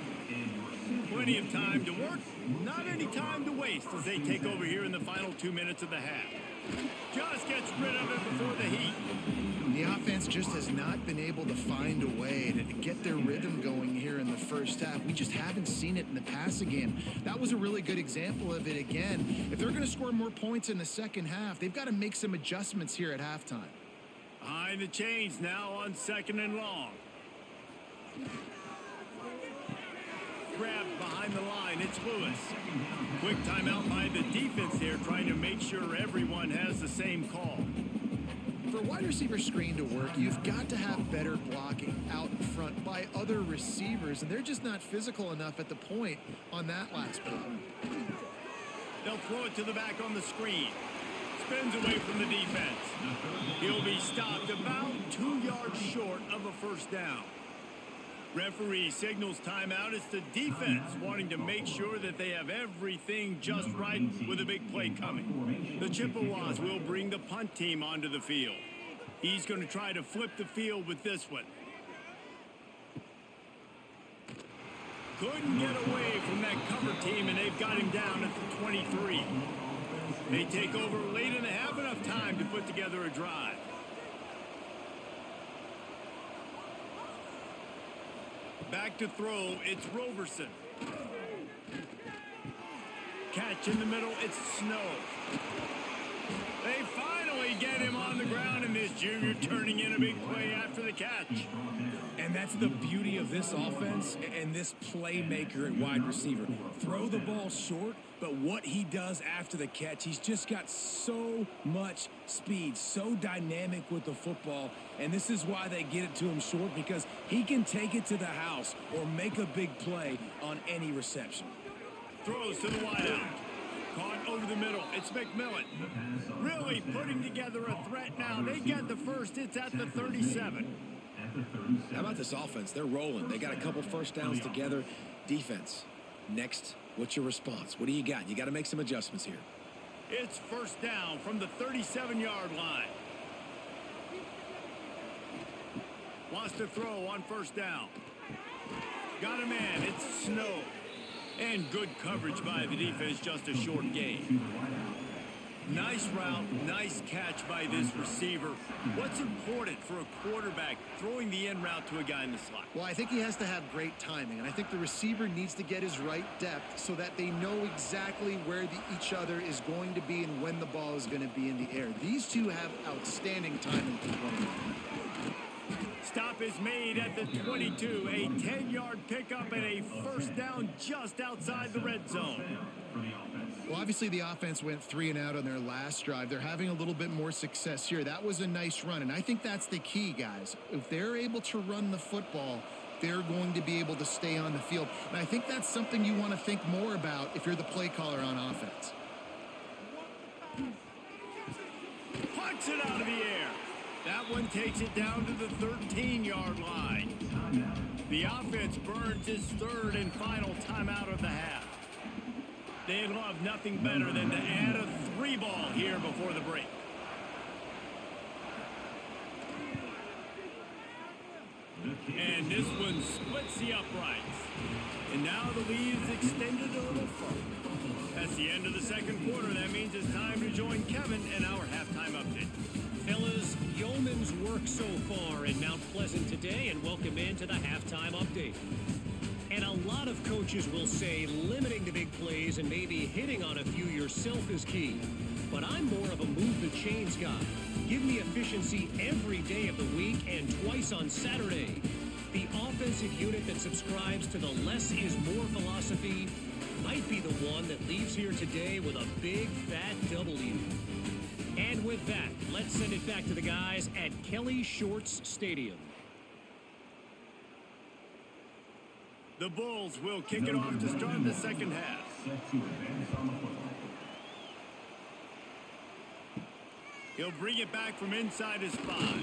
[SPEAKER 1] Plenty of time to work, not any time to waste as they take over here in the final 2 minutes of the half. Just gets rid of it before the heat.
[SPEAKER 2] The offense just has not been able to find a way to get their rhythm going here in the first half. We just haven't seen it in the passing game. That was a really good example of it again. If they're going to score more points in the second half, they've got to make some adjustments here at halftime.
[SPEAKER 1] Behind the chains now on 2nd and long. Grabbed behind the line. It's Lewis. Quick timeout by the defense here, trying to make sure everyone has the same call.
[SPEAKER 2] For a wide receiver screen to work, you've got to have better blocking out in front by other receivers, and they're just not physical enough at the point on that last play.
[SPEAKER 1] They'll throw it to the back on the screen. Spins away from the defense. He'll be stopped about 2 yards short of a 1st down. Referee signals timeout. It's the defense wanting to make sure that they have everything just right with a big play coming. The Chippewas will bring the punt team onto the field. He's going to try to flip the field with this one. Couldn't get away from that cover team, and they've got him down at the 23. They take over late and have enough time to put together a drive. Back to throw, it's Roberson. Catch in the middle, it's Snow. They finally get him on the ground, and this junior turning in a big play after the catch.
[SPEAKER 3] And that's the beauty of this offense and this playmaker at wide receiver. Throw the ball short, but what he does after the catch, he's just got so much speed, so dynamic with the football. And this is why they get it to him short, because he can take it to the house or make a big play on any reception.
[SPEAKER 1] Throws to the wideout. Caught over the middle. It's McMillan. Really putting together a threat now. They get the first. It's at the 37.
[SPEAKER 3] How about this offense? They're rolling. They got a couple 1st downs together. Defense, next What's your response? What do you got? You got to make some adjustments here.
[SPEAKER 1] It's first down from the 37-yard line. Wants to throw on first down. Got a man. It's Snow. And good coverage by the defense, just a short gain. Nice route, nice catch by this receiver. What's important for a quarterback throwing the in route to a guy in the slot?
[SPEAKER 2] Well, I think he has to have great timing, and I think the receiver needs to get his right depth so that they know exactly where each other is going to be and when the ball is going to be in the air. These two have outstanding timing for 20.
[SPEAKER 1] Stop is made at the 22. A 10-yard pickup and a first down just outside the red zone.
[SPEAKER 2] Well, obviously the offense went 3 and out on their last drive. They're having a little bit more success here. That was a nice run, and I think that's the key, guys. If they're able to run the football, they're going to be able to stay on the field. And I think that's something you want to think more about if you're the play caller on offense.
[SPEAKER 1] Punts it out of the air. That one takes it down to the 13-yard line. The offense burns its third and final timeout of the half. They'd love nothing better than to add a 3-ball here before the break. And this one splits the uprights. And now the lead is extended a little further. That's the end of the second quarter. That means it's time to join Kevin in our halftime update.
[SPEAKER 5] Fellas, yeoman's work so far in Mount Pleasant today, and welcome into the halftime update. And a lot of coaches will say limiting the big plays and maybe hitting on a few yourself is key. But I'm more of a move the chains guy. Give me efficiency every day of the week and twice on Saturday. The offensive unit that subscribes to the less is more philosophy might be the one that leaves here today with a big fat W. And with that, let's send it back to the guys at Kelly Shorts Stadium.
[SPEAKER 1] The Bulls will kick it off to start the second half. He'll bring it back from inside his 5.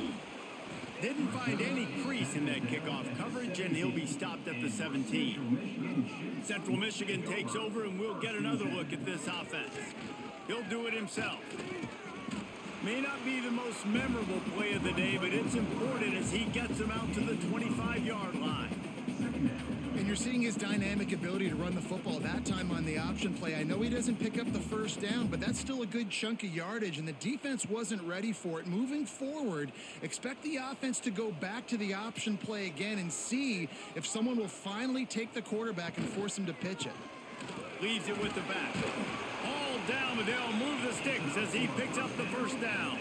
[SPEAKER 1] Didn't find any crease in that kickoff coverage, and he'll be stopped at the 17. Central Michigan takes over, and we'll get another look at this offense. He'll do it himself. May not be the most memorable play of the day, but it's important as he gets him out to the 25-yard line.
[SPEAKER 2] And you're seeing his dynamic ability to run the football that time on the option play. I know he doesn't pick up the first down, but that's still a good chunk of yardage, and the defense wasn't ready for it. Moving forward, expect the offense to go back to the option play again and see if someone will finally take the quarterback and force him to pitch it.
[SPEAKER 1] Leaves it with the back. All down, but they'll move the sticks as he picks up the first down.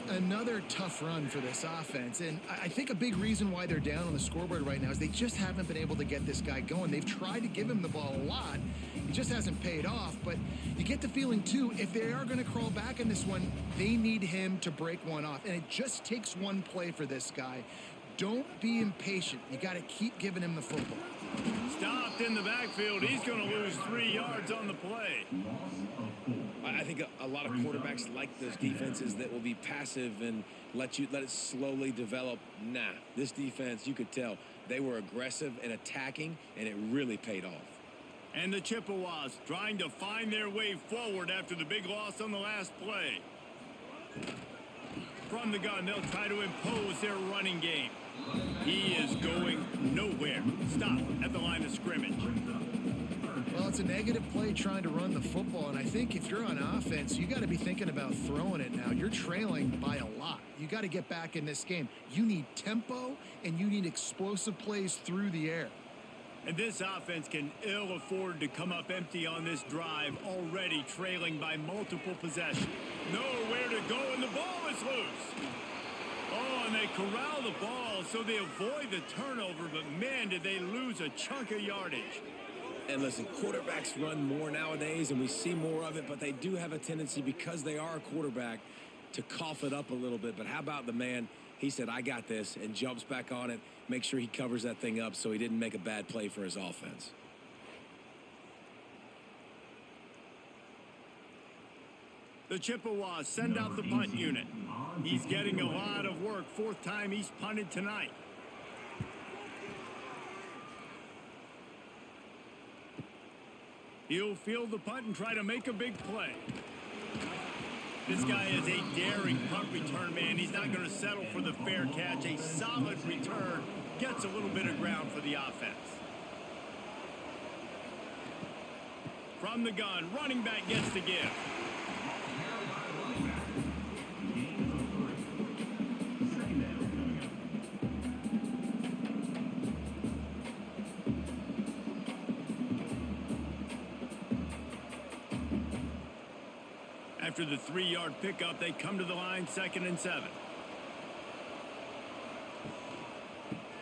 [SPEAKER 2] Another tough run for this offense, and I think a big reason why they're down on the scoreboard right now is they just haven't been able to get this guy going. They've tried to give him the ball a lot. It just hasn't paid off, but you get the feeling, too, if they are going to crawl back in this one, they need him to break one off, and it just takes one play for this guy. Don't be impatient. You got to keep giving him the football.
[SPEAKER 1] Stopped in the backfield. He's going to lose 3 yards on the play.
[SPEAKER 3] I think a lot of quarterbacks like those defenses that will be passive and let it slowly develop. Nah, this defense, you could tell, they were aggressive and attacking, and it really paid off.
[SPEAKER 1] And the Chippewas trying to find their way forward after the big loss on the last play. From the gun, they'll try to impose their running game. He is going nowhere. Stop at the line of scrimmage.
[SPEAKER 2] Well, it's a negative play trying to run the football, and I think if you're on offense, you got to be thinking about throwing it now. You're trailing by a lot. You got to get back in this game. You need tempo, and you need explosive plays through the air.
[SPEAKER 1] And this offense can ill afford to come up empty on this drive, already trailing by multiple possessions. Nowhere to go, and the ball is loose. Oh, and they corral the ball so they avoid the turnover, but man, did they lose a chunk of yardage.
[SPEAKER 3] And listen, quarterbacks run more nowadays, and we see more of it, but they do have a tendency, because they are a quarterback, to cough it up a little bit. But how about the man? He said, I got this, and jumps back on it, make sure he covers that thing up so he didn't make a bad play for his offense.
[SPEAKER 1] The Chippewas send out the punt unit. He's getting a lot of work. 4th time he's punted tonight. He'll field the punt and try to make a big play. This guy is a daring punt return man. He's not going to settle for the fair catch. A solid return gets a little bit of ground for the offense. From the gun, running back gets the give. After the 3-yard pickup, they come to the line, 2nd and 7.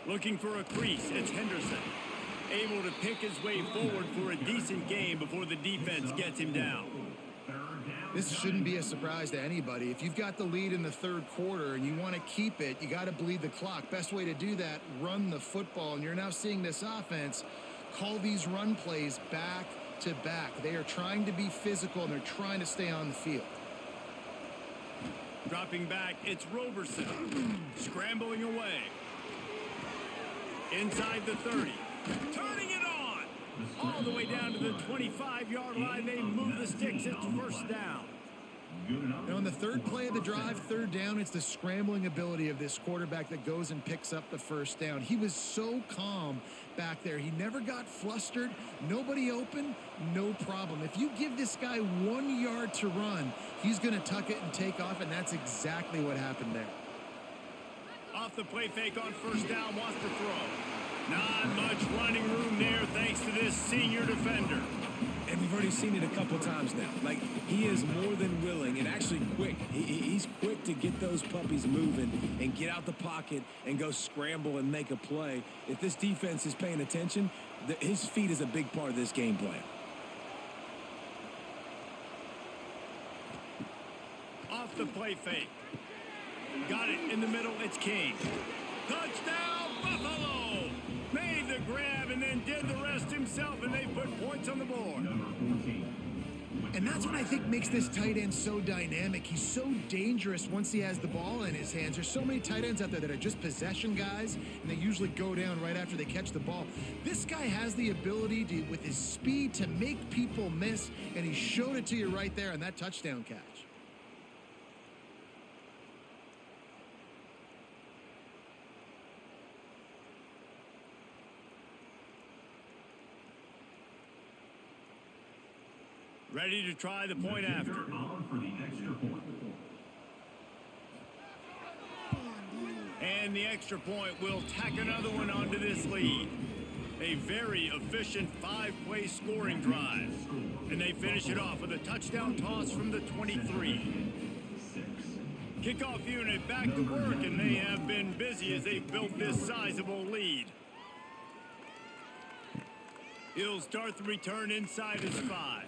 [SPEAKER 1] Looking for a crease, it's Henderson. Able to pick his way forward for a decent gain before the defense gets him down.
[SPEAKER 2] This shouldn't be a surprise to anybody. If you've got the lead in the 3rd quarter and you want to keep it, you got to bleed the clock. Best way to do that, run the football. And you're now seeing this offense call these run plays back to back. They are trying to be physical and they're trying to stay on the field.
[SPEAKER 1] Dropping back, it's Roberson. Scrambling away. Inside the 30. Turning it on. All the way down to the 25-yard line. They move the sticks. It's 1st down.
[SPEAKER 2] And on the 3rd play of the drive, 3rd down, it's the scrambling ability of this quarterback that goes and picks up the 1st down. He was so calm back there. He never got flustered. Nobody open, no problem. If you give this guy 1 yard to run, he's going to tuck it and take off, and that's exactly what happened there.
[SPEAKER 1] Off the play fake on 1st down, wants to throw. Not much running room there thanks to this senior defender.
[SPEAKER 3] And we've already seen it a couple times now. Like, he is more than willing and actually quick. He's quick to get those puppies moving and get out the pocket and go scramble and make a play. If this defense is paying attention, his feet is a big part of this game plan.
[SPEAKER 1] Off the play fake. Got it in the middle. It's King. Touchdown, Buffalo! Made the grab and then did the rest himself, and they put points on the board.
[SPEAKER 2] And that's what I think makes this tight end so dynamic. He's so dangerous once he has the ball in his hands. There's so many tight ends out there that are just possession guys, and they usually go down right after they catch the ball. This guy has the ability to, with his speed, to make people miss, and he showed it to you right there on that touchdown catch.
[SPEAKER 1] Ready to try the point after. And the extra point will tack another one onto this lead. A very efficient 5-play scoring drive. And they finish it off with a touchdown toss from the 23. Kickoff unit back to work, and they have been busy as they've built this sizable lead. He'll start the return inside his 5.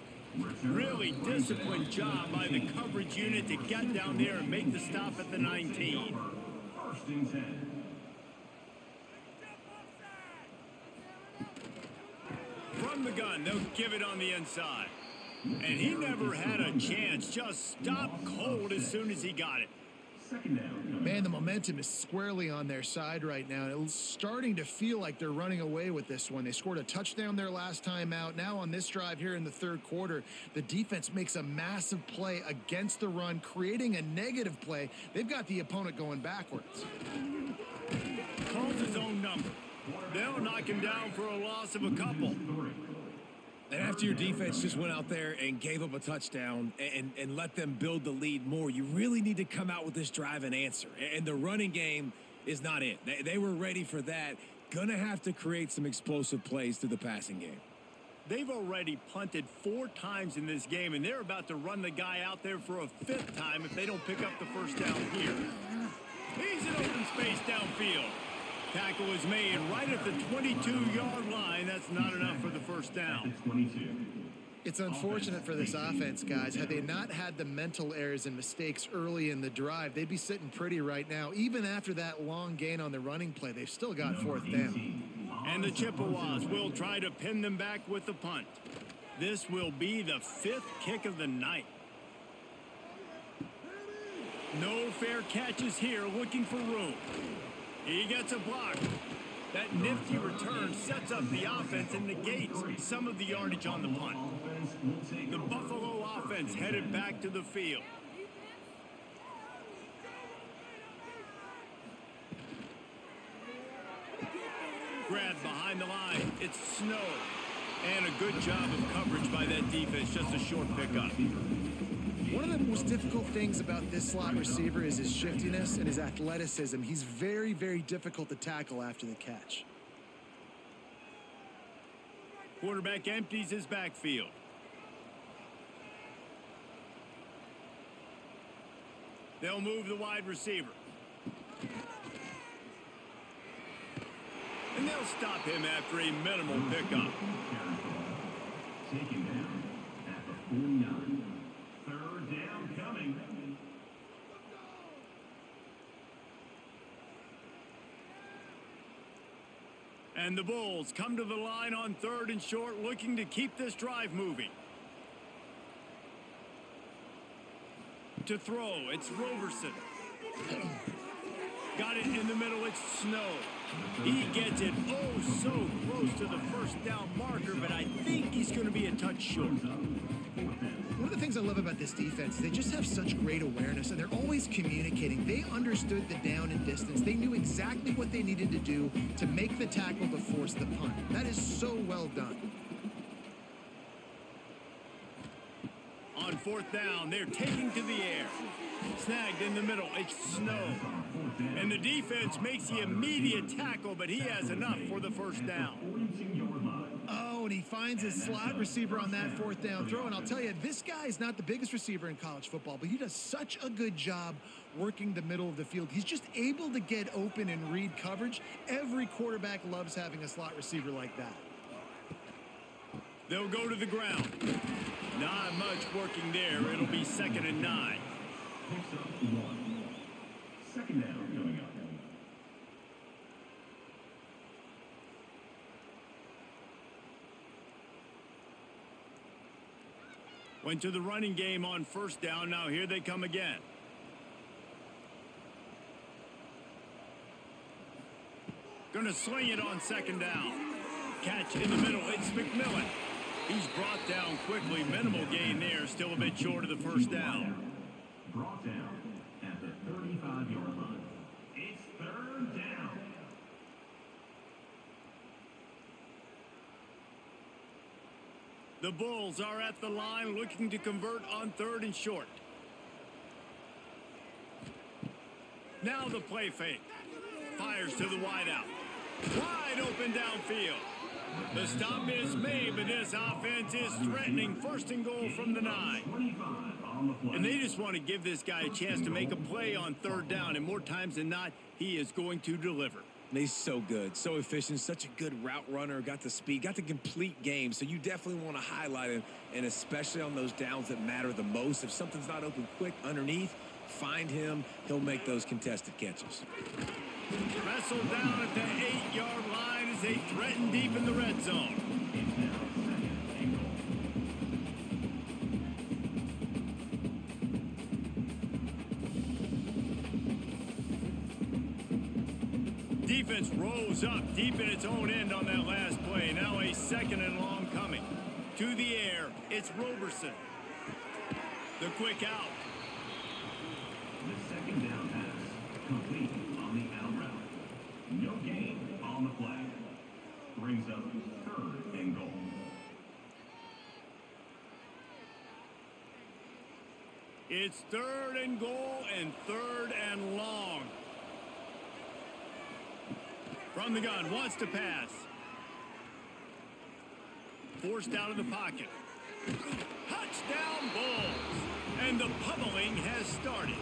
[SPEAKER 1] Really disciplined job by the coverage unit to get down there and make the stop at the 19. From the gun, they'll give it on the inside. And he never had a chance, just stopped cold as soon as he got it.
[SPEAKER 2] Man, the momentum is squarely on their side right now. It's starting to feel like they're running away with this one. They scored a touchdown their last time out. Now on this drive here in the 3rd quarter, the defense makes a massive play against the run, creating a negative play. They've got the opponent going backwards.
[SPEAKER 1] Calls his own number. They'll knock him down for a loss of a couple.
[SPEAKER 3] And after your defense just went out there and gave up a touchdown and let them build the lead more, you really need to come out with this drive and answer. And the running game is not it. They were ready for that. Gonna have to create some explosive plays through the passing game.
[SPEAKER 1] They've already punted 4 times in this game, and they're about to run the guy out there for a 5th time if they don't pick up the 1st down here. He's in open space downfield. Tackle is made right at the 22-yard line. That's not enough for the 1st down.
[SPEAKER 2] It's unfortunate for this offense, guys. Had they not had the mental errors and mistakes early in the drive, they'd be sitting pretty right now. Even after that long gain on the running play, they've still got 4th down.
[SPEAKER 1] And the Chippewas will try to pin them back with the punt. This will be the 5th kick of the night. No fair catches here, looking for room. He gets a block. That nifty return sets up the offense and negates some of the yardage on the punt.
[SPEAKER 4] Bills will take
[SPEAKER 1] The
[SPEAKER 4] over.
[SPEAKER 1] Buffalo offense headed back to the field. Grab behind the line. It's Snow. And a good job of coverage by that defense. Just a short pickup.
[SPEAKER 2] One of the most difficult things about this slot receiver is his shiftiness and his athleticism. He's very, very difficult to tackle after the catch.
[SPEAKER 1] Quarterback empties his backfield. They'll move the wide receiver. And they'll stop him after a minimal pickup.
[SPEAKER 4] Taken down at the 49. Third down coming.
[SPEAKER 1] And the Bulls come to the line on 3rd and short, looking to keep this drive moving. To throw, it's Roberson. Got it in the middle, it's Snow. He gets it oh so close to the first down marker, but I think he's going to be a touch short.
[SPEAKER 2] One of the things I love about this defense is they just have such great awareness, and they're always communicating. They understood the down and distance. They knew exactly what they needed to do to make the tackle to force the punt. That is so well done.
[SPEAKER 1] On 4th down, they're taking to the air. Snagged in the middle, it's Snow. And the defense makes the immediate tackle, but he has enough for the first down.
[SPEAKER 2] Oh, and he finds his slot receiver on that 4th down throw. And I'll tell you, this guy is not the biggest receiver in college football, but he does such a good job working the middle of the field. He's just able to get open and read coverage. Every quarterback loves having a slot receiver like that.
[SPEAKER 1] They'll go to the ground. Not much working there. It'll be 2nd and 9.
[SPEAKER 4] Picks up 1. Second down coming up.
[SPEAKER 1] Went to the running game on 1st down. Now here they come again. Gonna swing it on 2nd down. Catch in the middle. It's McMillan. He's brought down quickly. Minimal gain there. Still a bit short of the first down.
[SPEAKER 4] Brought down at the 35-yard line. It's 3rd down.
[SPEAKER 1] The Bulls are at the line looking to convert on 3rd and short. Now the play fake. Fires to the wideout. Wide open downfield. The stop is made, but this offense is threatening 1st and goal from the 9. And they just want to give this guy a chance to make a play on 3rd down, and more times than not, he is going to deliver.
[SPEAKER 3] He's so good, so efficient, such a good route runner, got the speed, got the complete game. So you definitely want to highlight him, and especially on those downs that matter the most. If something's not open quick underneath, find him. He'll make those contested catches.
[SPEAKER 1] Wrestled down at the 8-yard line as they threaten deep in the red zone. Defense rolls up deep in its own end on that last play. Now a 2nd and long coming. To the air, it's Roberson. The quick out.
[SPEAKER 4] The 2nd down pass complete on the out route. No gain on the play. Brings up 3rd and goal.
[SPEAKER 1] It's 3rd and goal and 3rd and long. From the gun, wants to pass. Forced out of the pocket. Touchdown Bulls. And the pummeling has started.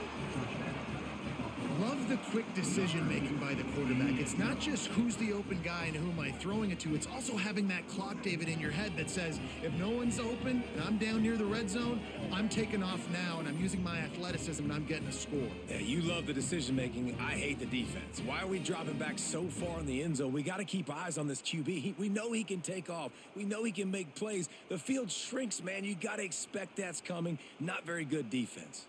[SPEAKER 2] Love the quick decision-making by the quarterback. It's not just who's the open guy and who am I throwing it to. It's also having that clock, David, in your head that says, if no one's open and I'm down near the red zone, I'm taking off now and I'm using my athleticism and I'm getting a score.
[SPEAKER 3] Yeah, you love the decision-making. I hate the defense. Why are we dropping back so far in the end zone? We got to keep eyes on this QB. We know he can take off. We know he can make plays. The field shrinks, man. You got to expect that's coming. Not very good defense.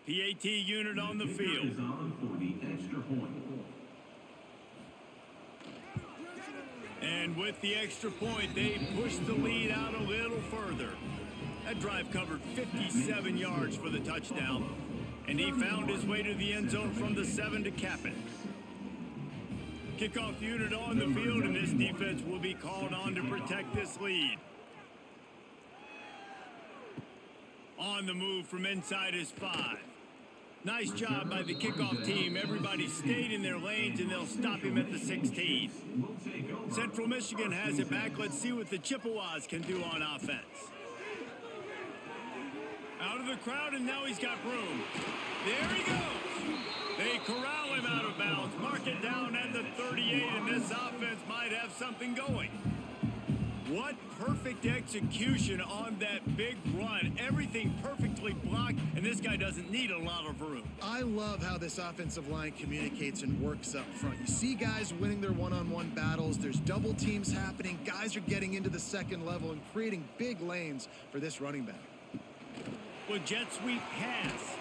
[SPEAKER 1] PAT unit on the
[SPEAKER 4] Kicker
[SPEAKER 1] field.
[SPEAKER 4] is on for the extra point.
[SPEAKER 1] And with the extra point, they push the lead out a little further. That drive covered 57 yards for the touchdown, and he found his way to the end zone from the 7 to cap it. Kickoff unit on the field, and this defense will be called on to protect this lead. On the move from inside his 5. Nice job by the kickoff team. Everybody stayed in their lanes, and they'll stop him at the 16. Central Michigan has it back. Let's see what the Chippewas can do on offense. Out of the crowd, and now he's got room. There he goes. They corral him out of bounds. Mark it down at the 38, and this offense might have something going. What perfect execution on that big run. Everything perfectly blocked, and this guy doesn't need a lot of room.
[SPEAKER 2] I love how this offensive line communicates and works up front. You see guys winning their one-on-one battles. There's double teams happening. Guys are getting into the second level and creating big lanes for this running back.
[SPEAKER 1] With jet sweep pass.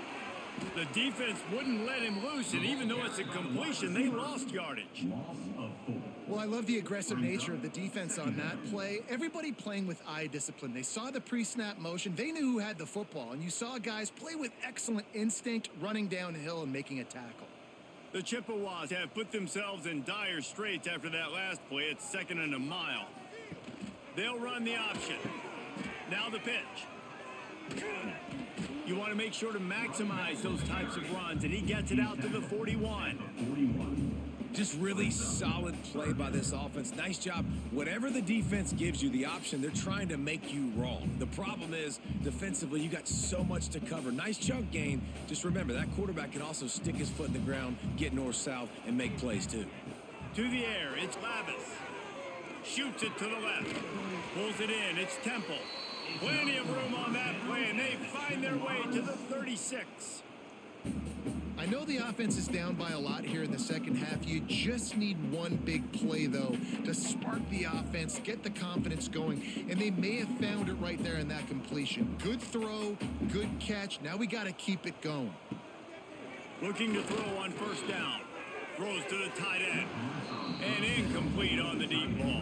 [SPEAKER 1] The defense wouldn't let him loose, and even though it's a completion, they lost yardage.
[SPEAKER 4] Loss of 4.
[SPEAKER 2] Well, I love the aggressive nature of the defense on that play. Everybody playing with eye discipline. They saw the pre-snap motion. They knew who had the football, and you saw guys play with excellent instinct, running downhill and making a tackle.
[SPEAKER 1] The Chippewas have put themselves in dire straits after that last play. It's 2nd and a mile. They'll run the option. Now the pitch. You want to make sure to maximize those types of runs, and he gets it out to the 41.
[SPEAKER 4] 41.
[SPEAKER 3] Just really solid play by this offense. Nice job. Whatever the defense gives you the option, they're trying to make you wrong. The problem is, defensively, you got so much to cover. Nice chunk gain. Just remember, that quarterback can also stick his foot in the ground, get north-south, and make plays, too.
[SPEAKER 1] To the air, it's Labus. Shoots it to the left. Pulls it in, it's Temple. Plenty of room on that play, and they find their way to the 36.
[SPEAKER 2] I know the offense is down by a lot here in the second half. You just need one big play, though, to spark the offense, get the confidence going, and they may have found it right there in that completion. Good throw, good catch. Now we got to keep it going.
[SPEAKER 1] Looking to throw on 1st down. Throws to the tight end. And incomplete on the deep ball.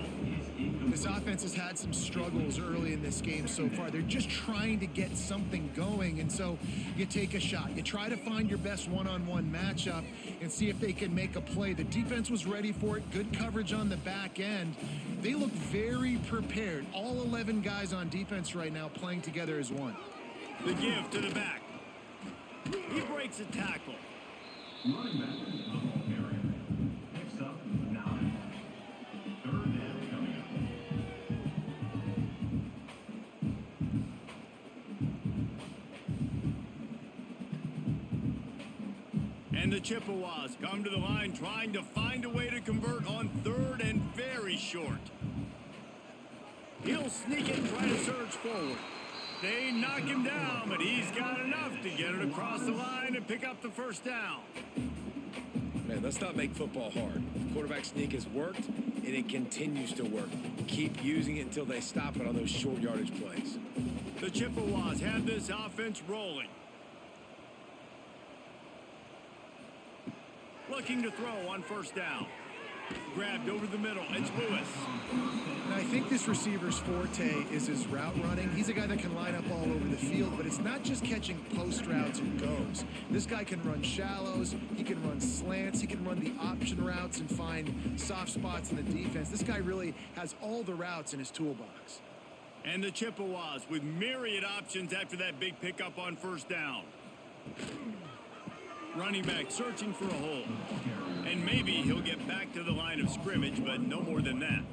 [SPEAKER 2] This offense has had some struggles early in this game so far. They're just trying to get something going, and so you take a shot. You try to find your best one-on-one matchup and see if they can make a play. The defense was ready for it. Good coverage on the back end. They look very prepared. All 11 guys on defense right now playing together as one.
[SPEAKER 1] The give to the back. He breaks a tackle.
[SPEAKER 4] Running back, the ball carrier. Picks up 9. 3rd down coming up.
[SPEAKER 1] And the Chippewas come to the line trying to find a way to convert on 3rd and very short. He'll sneak it and try to surge forward. They knock him down, but he's got enough to get it across the line and pick up the 1st down.
[SPEAKER 3] Man, let's not make football hard. The quarterback sneak has worked, and it continues to work. Keep using it until they stop it on those short yardage plays.
[SPEAKER 1] The Chippewas have this offense rolling. Looking to throw on 1st down. Grabbed over the middle. It's Lewis.
[SPEAKER 2] And I think this receiver's forte is his route running. He's a guy that can line up all over the field, but it's not just catching post routes and goes. This guy can run shallows. He can run slants. He can run the option routes and find soft spots in the defense. This guy really has all the routes in his toolbox.
[SPEAKER 1] And the Chippewas with myriad options after that big pickup on 1st down. Running back searching for a hole. And maybe he'll get back to the line of scrimmage, but no more than that.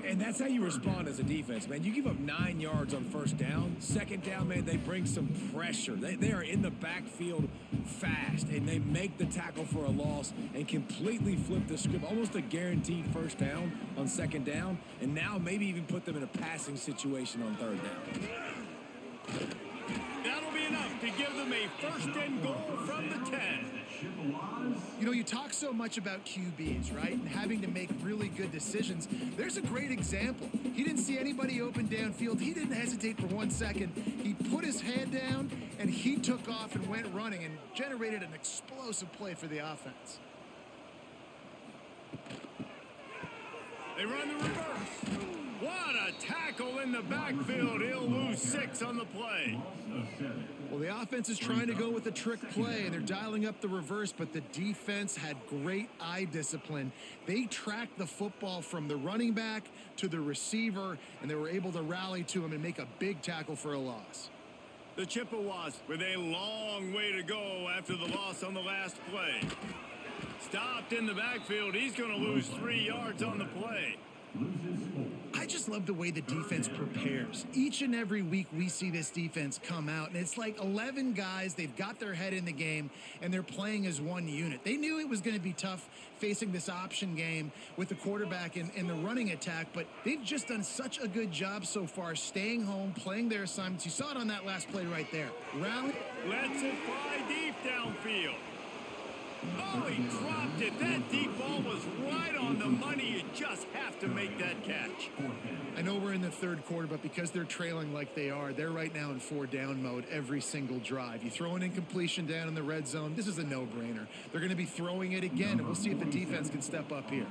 [SPEAKER 3] And that's how you respond as a defense, man. You give up 9 yards on 1st down. 2nd down, man, they bring some pressure. They are in the backfield fast, and they make the tackle for a loss and completely flip the script. Almost a guaranteed 1st down on 2nd down, and now maybe even put them in a passing situation on 3rd down.
[SPEAKER 1] That'll be enough. to give them a first and goal from the 10.
[SPEAKER 2] You know, you talk so much about QBs, right? And having to make really good decisions. There's a great example. He didn't see anybody open downfield. He didn't hesitate for 1 second. He put his head down, and he took off and went running and generated an explosive play for the offense.
[SPEAKER 1] They run the reverse. What a tackle in the backfield. He'll lose 6 on the play.
[SPEAKER 2] Well, the offense is trying to go with a trick play, and they're dialing up the reverse, but the defense had great eye discipline. They tracked the football from the running back to the receiver, and they were able to rally to him and make a big tackle for a loss.
[SPEAKER 1] The Chippewas with a long way to go after the loss on the last play. Stopped in the backfield. He's going to lose 3 yards on the play.
[SPEAKER 2] I just love the way the defense prepares. Each and every week we see this defense come out, and it's like 11 guys. They've got their head in the game, and they're playing as one unit. They knew it was going to be tough facing this option game with the quarterback in the running attack, but they've just done such a good job so far staying home, playing their assignments. You saw it on that last play right there. Rally.
[SPEAKER 1] Lets it fly deep downfield. Oh, he dropped it. That deep ball was right on the money. You just have to make that catch.
[SPEAKER 2] I know we're in the third quarter, but because they're trailing like they are, they're right now in 4-down mode every single drive. You throw an incompletion down in the red zone, this is a no-brainer. They're going to be throwing it again, and we'll see if the defense can step up here.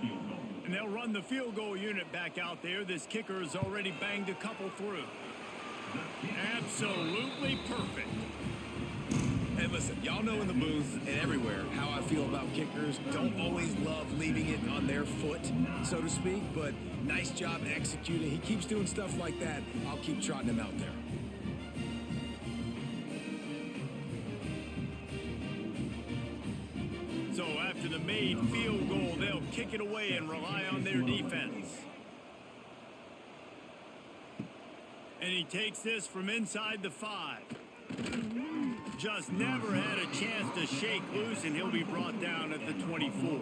[SPEAKER 1] And they'll run the field goal unit back out there. This kicker has already banged a couple through. Absolutely perfect.
[SPEAKER 3] Hey, listen, y'all know in the booth and everywhere how I feel about kickers. Don't always love leaving it on their foot, so to speak, but nice job executing. He keeps doing stuff like that. I'll keep trotting him out there.
[SPEAKER 1] So after the made field goal, they'll kick it away and rely on their defense. And he takes this from inside the 5. Just never had a chance to shake loose, and he'll be brought down at the 24.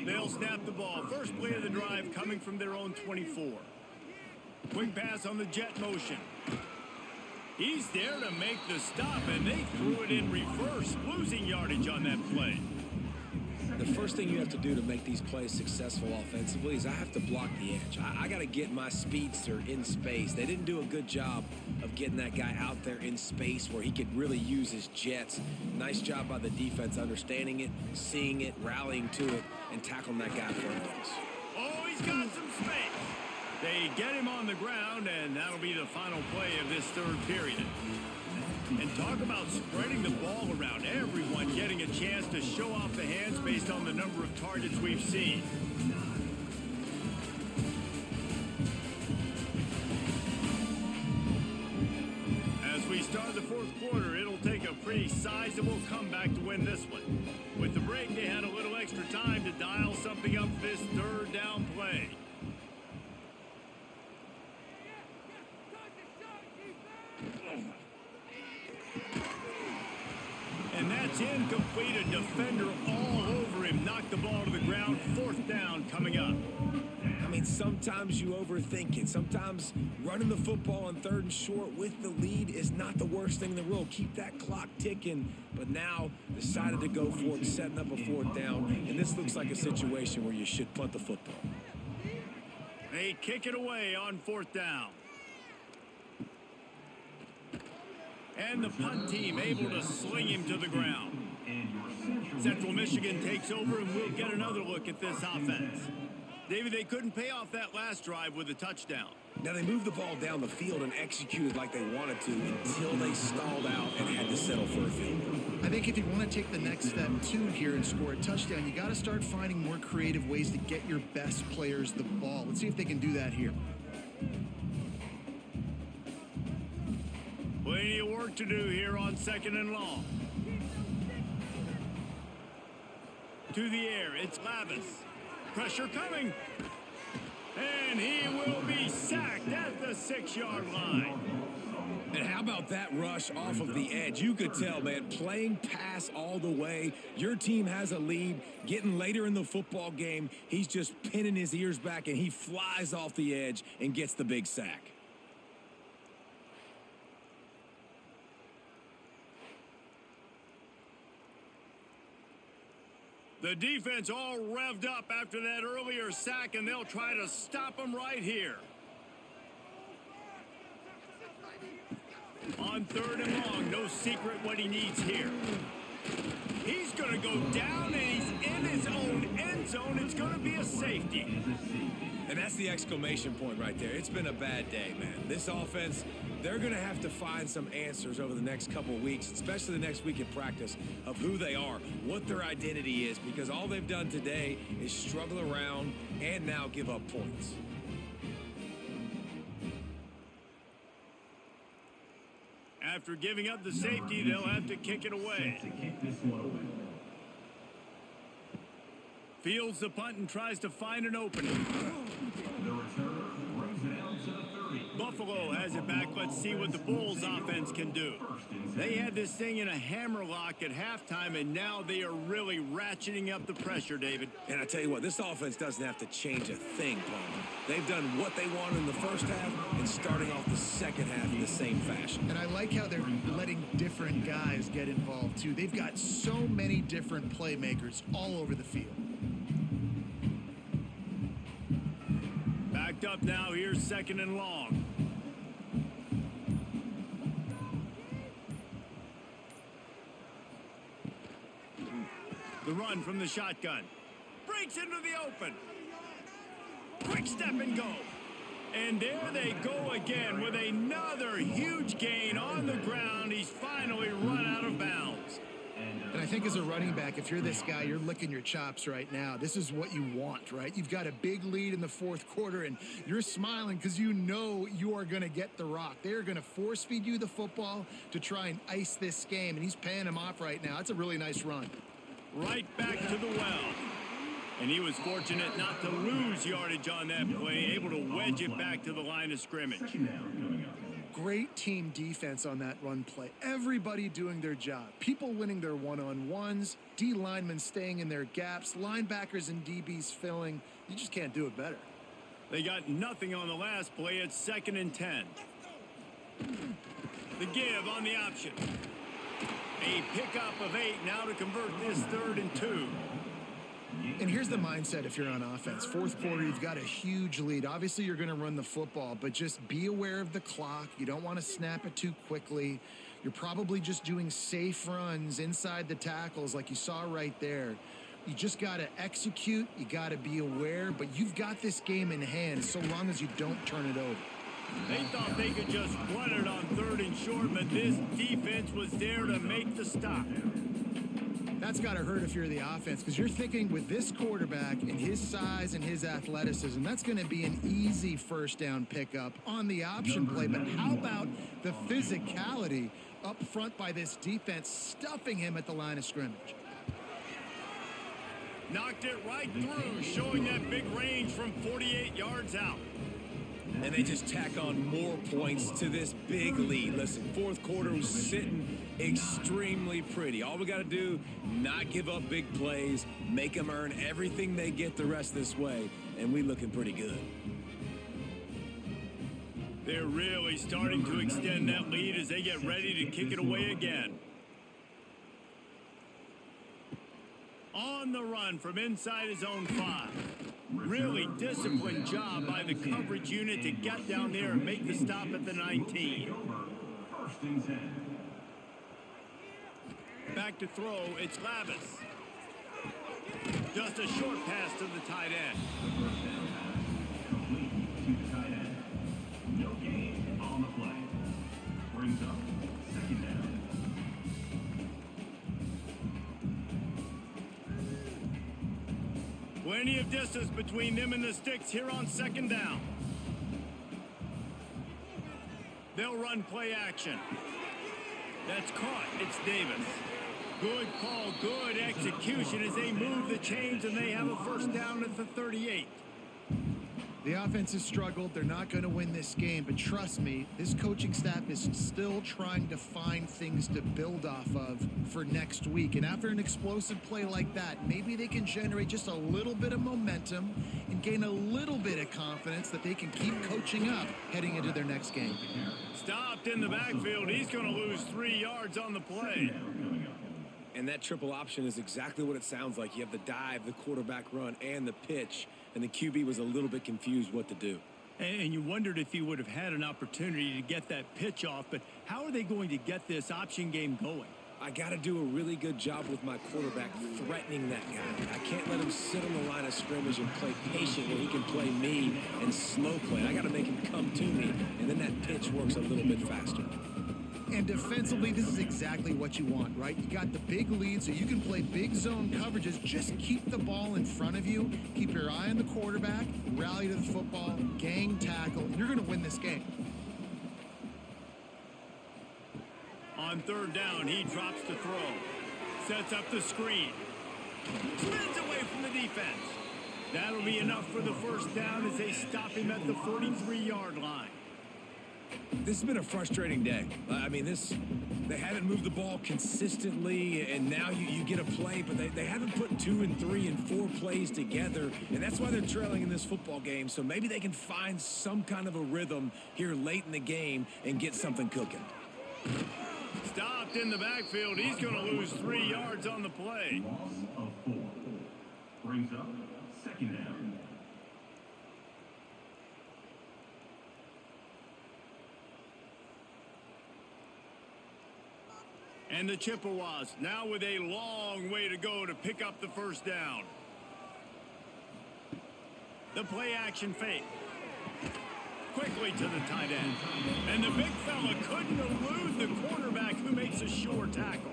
[SPEAKER 1] They'll snap the ball. First play of the drive coming from their own 24. Quick pass on the jet motion. He's there to make the stop, and they threw it in reverse, losing yardage on that play.
[SPEAKER 3] The first thing you have to do to make these plays successful offensively is I have to block the edge. I got to get my speedster in space. They didn't do a good job of getting that guy out there in space where he could really use his jets. Nice job by the defense understanding it, seeing it, rallying to it, and tackling that guy for a loss.
[SPEAKER 1] Oh, he's got some space. They get him on the ground, and that'll be the final play of this third period. And talk about spreading the ball around. Everyone getting a chance to show off the hands based on the number of targets we've seen. As we start the fourth quarter, it'll take a pretty sizable comeback to win this one. With the break, they had a little extra time to dial something up for this third down play. And that's incomplete. A defender all over him. Knocked the ball to the ground. Fourth down coming up.
[SPEAKER 3] I mean, sometimes you overthink it. Sometimes running the football on 3rd and short with the lead is not the worst thing in the world. Keep that clock ticking. But now decided to go for it, setting up a 4th down. And this looks like a situation where you should punt the football.
[SPEAKER 1] They kick it away on 4th down. And the punt team able to sling him to the ground. Central Michigan takes over, and we'll get another look at this offense. David, they couldn't pay off that last drive with a touchdown.
[SPEAKER 3] Now, they moved the ball down the field and executed like they wanted to until they stalled out and had to settle for a field goal.
[SPEAKER 2] I think if you want to take the next step, too, here and score a touchdown, you got to start finding more creative ways to get your best players the ball. Let's see if they can do that here.
[SPEAKER 1] Plenty of work to do here on 2nd and long. To the air, it's Lavis. Pressure coming. And he will be sacked at the 6-yard line.
[SPEAKER 3] And how about that rush off of the edge? You could tell, man, playing pass all the way. Your team has a lead. Getting later in the football game, he's just pinning his ears back, and he flies off the edge and gets the big sack.
[SPEAKER 1] The defense all revved up after that earlier sack, and they'll try to stop him right here. On 3rd and long, no secret what he needs here. He's going to go down, and he's in his own end zone. It's going to be a safety.
[SPEAKER 3] And that's the exclamation point right there. It's been a bad day, man. This offense, they're going to have to find some answers over the next couple of weeks, especially the next week in practice, of who they are, what their identity is, because all they've done today is struggle around and now give up points.
[SPEAKER 1] After giving up the safety, they'll have to kick it away.
[SPEAKER 4] To kick this one away.
[SPEAKER 1] Fields the punt and tries to find an opening.
[SPEAKER 4] The returner brings it out to the 30.
[SPEAKER 1] Buffalo has it back. Let's see what the Bulls offense can do. They had this thing in a hammerlock at halftime, and now they are really ratcheting up the pressure, David.
[SPEAKER 3] And I tell you what, this offense doesn't have to change a thing, Palmer. They've done what they wanted in the first half and starting off the second half in the same fashion.
[SPEAKER 2] And I like how they're letting different guys get involved, too. They've got so many different playmakers all over the field.
[SPEAKER 1] Backed up now. Here's 2nd and long. The run from the shotgun. Breaks into the open. Quick step and go. And there they go again with another huge gain on the ground. He's finally run out of bounds.
[SPEAKER 2] And I think as a running back, if you're this guy, you're licking your chops right now. This is what you want, right? You've got a big lead in the 4th quarter, and you're smiling because you know you are going to get the rock. They're going to force feed you the football to try and ice this game, and he's paying him off right now. It's a really nice run.
[SPEAKER 1] Right back to the well. And he was fortunate not to lose yardage on that play, able to wedge it back to the line of scrimmage.
[SPEAKER 2] Great team defense on that run play. Everybody doing their job. People winning their one-on-ones, D linemen staying in their gaps, linebackers and DBs filling. You just can't do it better.
[SPEAKER 1] They got nothing on the last play. It's 2nd and 10. The give on the option. A pickup of 8 now to convert this 3rd and 2.
[SPEAKER 2] And here's the mindset if you're on offense. 4th quarter, you've got a huge lead. Obviously, you're going to run the football, but just be aware of the clock. You don't want to snap it too quickly. You're probably just doing safe runs inside the tackles like you saw right there. You just got to execute. You got to be aware, but you've got this game in hand so long as you don't turn it over.
[SPEAKER 1] They thought they could just run it on 3rd and short, but this defense was there to make the stop.
[SPEAKER 2] That's got to hurt if you're the offense, because you're thinking with this quarterback and his size and his athleticism, that's going to be an easy 1st down pickup on the option play. But how about the physicality up front by this defense, stuffing him at the line of scrimmage?
[SPEAKER 1] Knocked it right through, showing that big range from 48 yards out.
[SPEAKER 3] And they just tack on more points to this big lead. Listen, 4th quarter was sitting extremely pretty. All we got to do, not give up big plays, make them earn everything they get the rest this way, and we looking pretty good.
[SPEAKER 1] They're really starting to extend that lead as they get ready to kick it away again. On the run from inside his own 5. Really disciplined job by the coverage unit to get down there and make the stop at the 19. Back to throw, it's Lavis. Just a short pass to the tight end.
[SPEAKER 4] Complete to the tight end. No gain on the play. Brings up 2nd down.
[SPEAKER 1] Plenty of distance between them and the sticks here on 2nd down. They'll run play action. That's caught. It's Davis. Good call, good execution as they move the chains and they have a 1st down at the 38.
[SPEAKER 2] The offense has struggled. They're not going to win this game, but trust me, this coaching staff is still trying to find things to build off of for next week. And after an explosive play like that, maybe they can generate just a little bit of momentum and gain a little bit of confidence that they can keep coaching up heading into their next game.
[SPEAKER 1] Stopped in the backfield. He's going to lose 3 yards on the play.
[SPEAKER 3] And that triple option is exactly what it sounds like. You have the dive, the quarterback run, and the pitch. And the QB was a little bit confused what to do.
[SPEAKER 1] And you wondered if he would have had an opportunity to get that pitch off. But how are they going to get this option game going?
[SPEAKER 3] I got to do a really good job with my quarterback threatening that guy. I can't let him sit on the line of scrimmage and play patient where he can play me and slow play. I got to make him come to me, and then that pitch works a little bit faster.
[SPEAKER 2] And defensively, this is exactly what you want, right? You got the big lead, so you can play big zone coverages. Just keep the ball in front of you. Keep your eye on the quarterback. Rally to the football. Gang tackle. You're going to win this game.
[SPEAKER 1] On third down, he drops to throw. Sets up the screen. Spins away from the defense. That'll be enough for the first down as they stop him at the 43-yard line.
[SPEAKER 3] This has been a frustrating day. I mean, they haven't moved the ball consistently, and now you get a play, but they haven't put 2 and 3 and 4 plays together, and that's why they're trailing in this football game. So maybe they can find some kind of a rhythm here late in the game and get something cooking.
[SPEAKER 1] Stopped in the backfield. He's going to lose 3 yards on the play.
[SPEAKER 4] Loss of 4. Brings up second down.
[SPEAKER 1] And the Chippewas now with a long way to go to pick up the first down. The play action fake. Quickly to the tight end. And the big fella couldn't elude the quarterback who makes a sure tackle.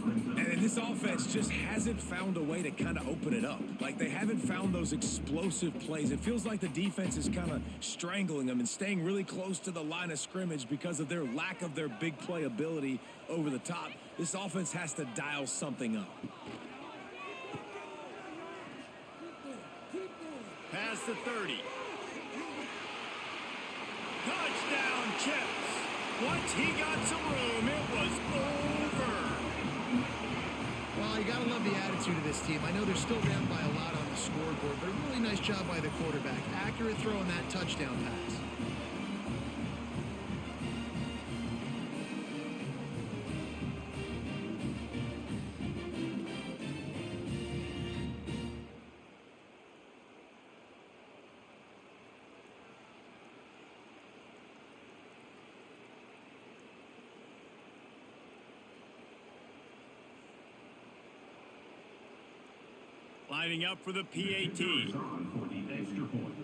[SPEAKER 3] And this offense just hasn't found a way to kind of open it up. Like, they haven't found those explosive plays. It feels like the defense is kind of strangling them and staying really close to the line of scrimmage because of their lack of their big play ability over the top. This offense has to dial something up.
[SPEAKER 1] Past the 30. Touchdown, Chips. Once he got some room, it was over.
[SPEAKER 2] Well, you got to love the attitude of this team. I know they're still down by a lot on the scoreboard, but a really nice job by the quarterback. Accurate throw on that touchdown pass.
[SPEAKER 1] Lining up for the PAT.
[SPEAKER 4] On for the extra point.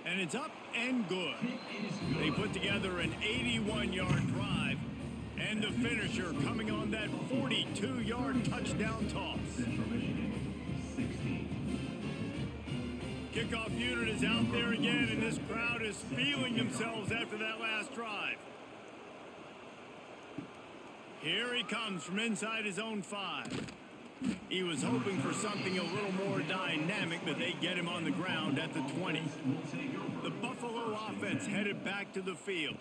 [SPEAKER 1] And it's up and good. They put together an 81-yard drive. And the finisher coming on that 42-yard touchdown toss.
[SPEAKER 4] Central Michigan, 16.
[SPEAKER 1] Kickoff unit is out there again, and this crowd is feeling themselves after that last drive. Here he comes from inside his own 5. He was hoping for something a little more dynamic, but they get him on the ground at the 20. The Buffalo offense headed back to the field.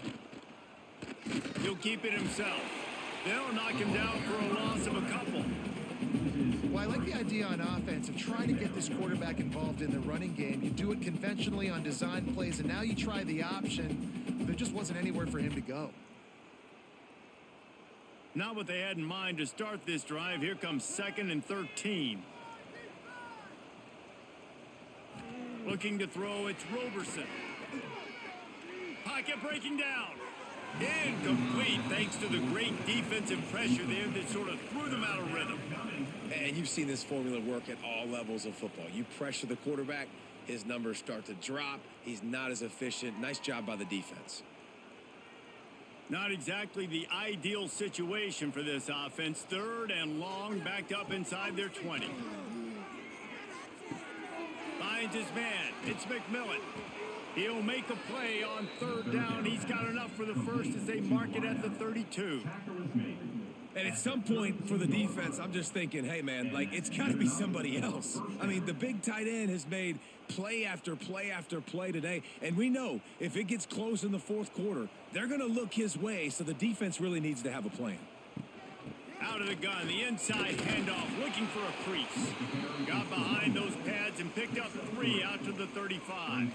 [SPEAKER 1] He'll keep it himself. They'll knock him down for a loss of a couple.
[SPEAKER 2] Well, I like the idea on offense of trying to get this quarterback involved in the running game. You do it conventionally on design plays, and now you try the option. There just wasn't anywhere for him to go.
[SPEAKER 1] Not what they had in mind to start this drive. Here comes 2nd and 13. Looking to throw, it's Roberson. Pocket breaking down. Incomplete thanks to the great defensive pressure there that sort of threw them out of rhythm.
[SPEAKER 3] And you've seen this formula work at all levels of football. You pressure the quarterback, his numbers start to drop. He's not as efficient. Nice job by the defense.
[SPEAKER 1] Not exactly the ideal situation for this offense. 3rd and long, backed up inside their 20. Finds his man. It's McMillan. He'll make a play on 3rd down. He's got enough for the first as they mark it at the 32.
[SPEAKER 3] And at some point for the defense, I'm just thinking, hey, man, like, it's got to be somebody else. I mean, the big tight end has made play after play after play today. And we know if it gets close in the 4th quarter, they're going to look his way, so the defense really needs to have a plan.
[SPEAKER 1] Out of the gun, the inside handoff, looking for a crease. Got behind those pads and picked up 3 out to the 35.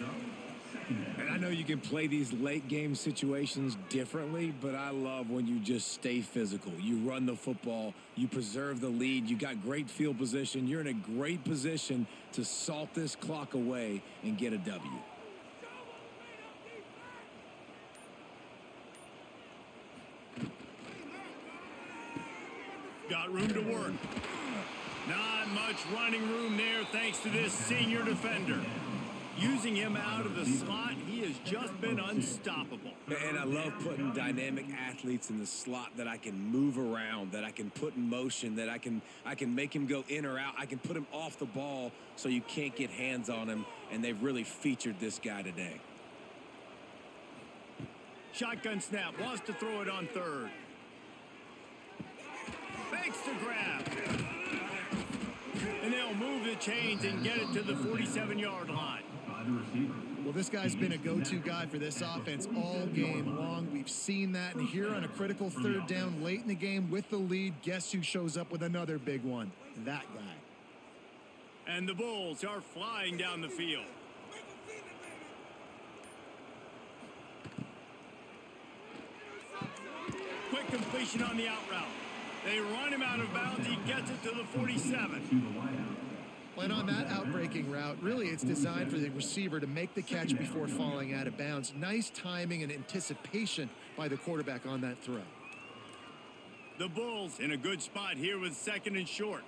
[SPEAKER 3] And I know you can play these late game situations differently, but I love when you just stay physical. You run the football, you preserve the lead, you got great field position. You're in a great position to salt this clock away and get a W.
[SPEAKER 1] Got room to work. Not much running room there thanks to this senior defender. Using him out of the slot, he has just been unstoppable.
[SPEAKER 3] And I love putting dynamic athletes in the slot that I can move around, that I can put in motion, that I can make him go in or out. I can put him off the ball so you can't get hands on him, and they've really featured this guy today.
[SPEAKER 1] Shotgun snap, wants to throw it on third. Makes the grab. And they'll move the chains and get it to the 47-yard line.
[SPEAKER 2] Well, this guy's been a go-to guy for this offense all game long. We've seen that, and here on a critical third down late in the game with the lead, guess who shows up with another big one? That guy.
[SPEAKER 1] And the Bulls are flying down the field. Quick completion on the out route. They run him out of bounds. He gets it to the 47.
[SPEAKER 2] And on that outbreaking route, really it's designed for the receiver to make the catch before falling out of bounds. Nice timing and anticipation by the quarterback on that throw.
[SPEAKER 1] The Bulls in a good spot here with second and short.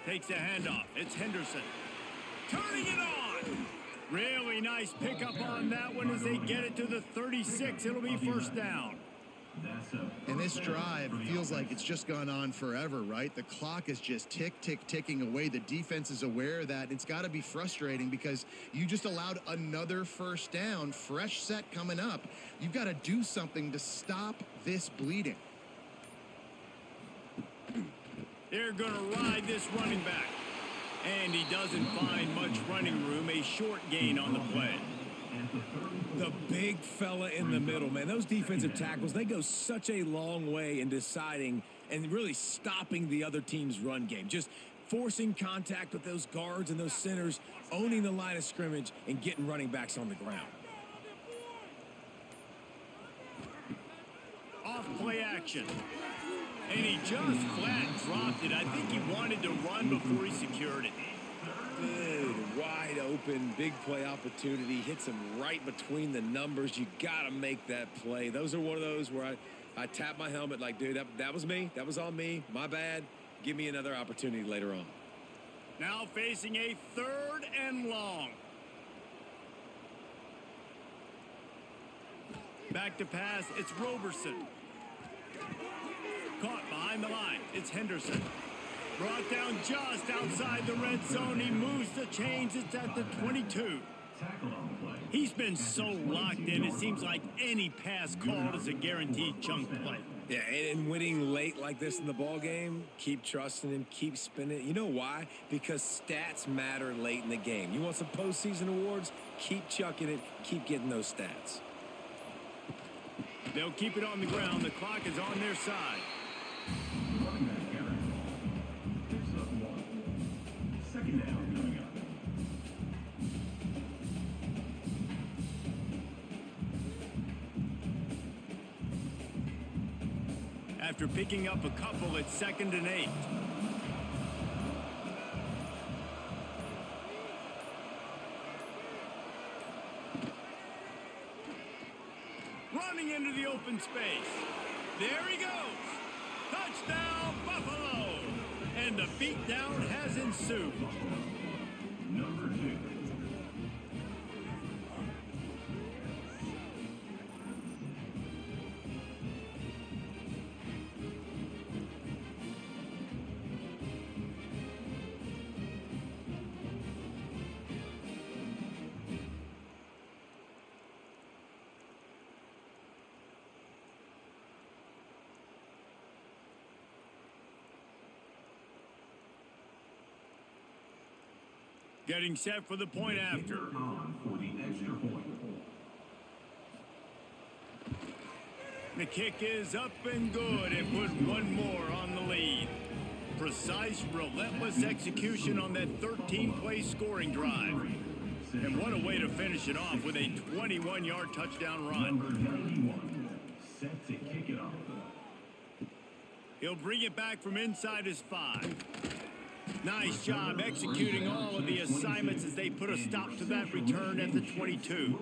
[SPEAKER 1] Takes a handoff. It's Henderson. Turning it on. Really nice pickup on that one as they get it to the 36. It'll be first down.
[SPEAKER 2] And this drive feels like it's just gone on forever, right? The clock is just ticking away. The defense is aware of that. It's got to be frustrating because you just allowed another first down, fresh set coming up. You've got to do something to stop this bleeding.
[SPEAKER 1] They're going to ride this running back. And he doesn't find much running room. A short gain on the play.
[SPEAKER 3] The big fella in the middle, man. Those defensive tackles, they go such a long way in deciding and really stopping the other team's run game. Just forcing contact with those guards and those centers, owning the line of scrimmage, and getting running backs on the ground.
[SPEAKER 1] Off play action. And he just flat dropped it. I think he wanted to run before he secured it.
[SPEAKER 3] Good, wide open, big play opportunity. Hits him right between the numbers. You got to make that play. Those are one of those where I tap my helmet like, dude, that was me. That was on me. My bad. Give me another opportunity later on.
[SPEAKER 1] Now facing a third and long. Back to pass. It's Roberson. Caught behind the line. It's Henderson. Brought down just outside the red zone. He moves the chains. It's at the 22. He's been so locked in, it seems like any pass called is a guaranteed chunk play.
[SPEAKER 3] Yeah, and winning late like this in the ball game, keep trusting him, keep spinning. You know why? Because stats matter late in the game. You want some postseason awards? Keep chucking it. Keep getting those stats.
[SPEAKER 1] They'll keep it on the ground. The clock is on their side.
[SPEAKER 4] Second down coming up.
[SPEAKER 1] After picking up a couple, it's 2nd and 8. Running into the open space. There he goes. Touchdown, Buffalo. And the beatdown has ensued.
[SPEAKER 4] Number 2.
[SPEAKER 1] Getting set for the point after.
[SPEAKER 4] On for the extra point.
[SPEAKER 1] The kick is up and good and put one more on the lead. precise, relentless execution on that 13-play scoring drive. And what a way to finish it off with a 21-yard touchdown run.
[SPEAKER 4] Number 91, set to kick it off.
[SPEAKER 1] He'll bring it back from inside his 5. Nice job executing all of the assignments as they put a stop to that return at the 22.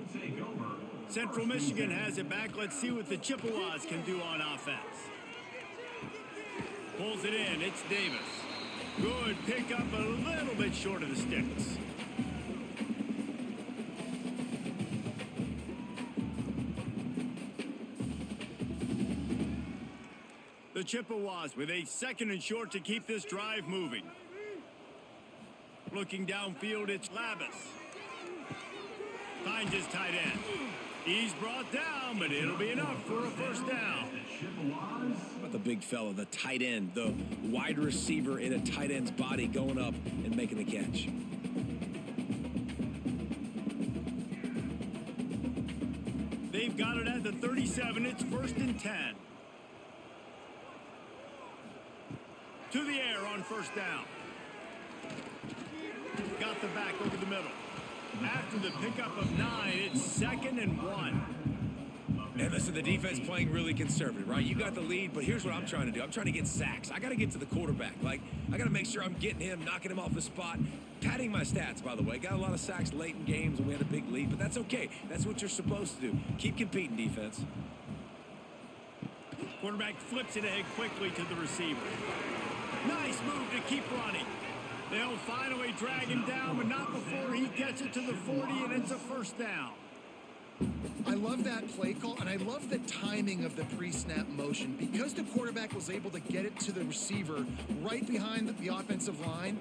[SPEAKER 1] Central Michigan has it back. Let's see what the Chippewas can do on offense. Pulls it in. It's Davis. Good pickup, a little bit short of the sticks. The Chippewas with a 2nd and short to keep this drive moving. Looking downfield, it's Labus. Finds his tight end. He's brought down, but it'll be enough for a first down.
[SPEAKER 3] About the big fella, the tight end, the wide receiver in a tight end's body going up and making the catch.
[SPEAKER 1] They've got it at the 37. It's 1st and 10. To the air on first down. Got the back over the middle. After the pickup of 9, it's 2nd and 1.
[SPEAKER 3] And listen, the defense playing really conservative, right? You got the lead, but here's what I'm trying to do. I'm trying to get sacks. I got to get to the quarterback. I got to make sure I'm getting him, knocking him off his spot. Padding my stats, by the way. Got a lot of sacks late in games when we had a big lead, but that's okay. That's what you're supposed to do. Keep competing, defense.
[SPEAKER 1] Quarterback flips it ahead quickly to the receiver. Nice move to keep running. They'll finally drag him down, but not before he gets it to the 40, and it's a first down.
[SPEAKER 2] I love that play call, and I love the timing of the pre-snap motion. Because the quarterback was able to get it to the receiver right behind the offensive line,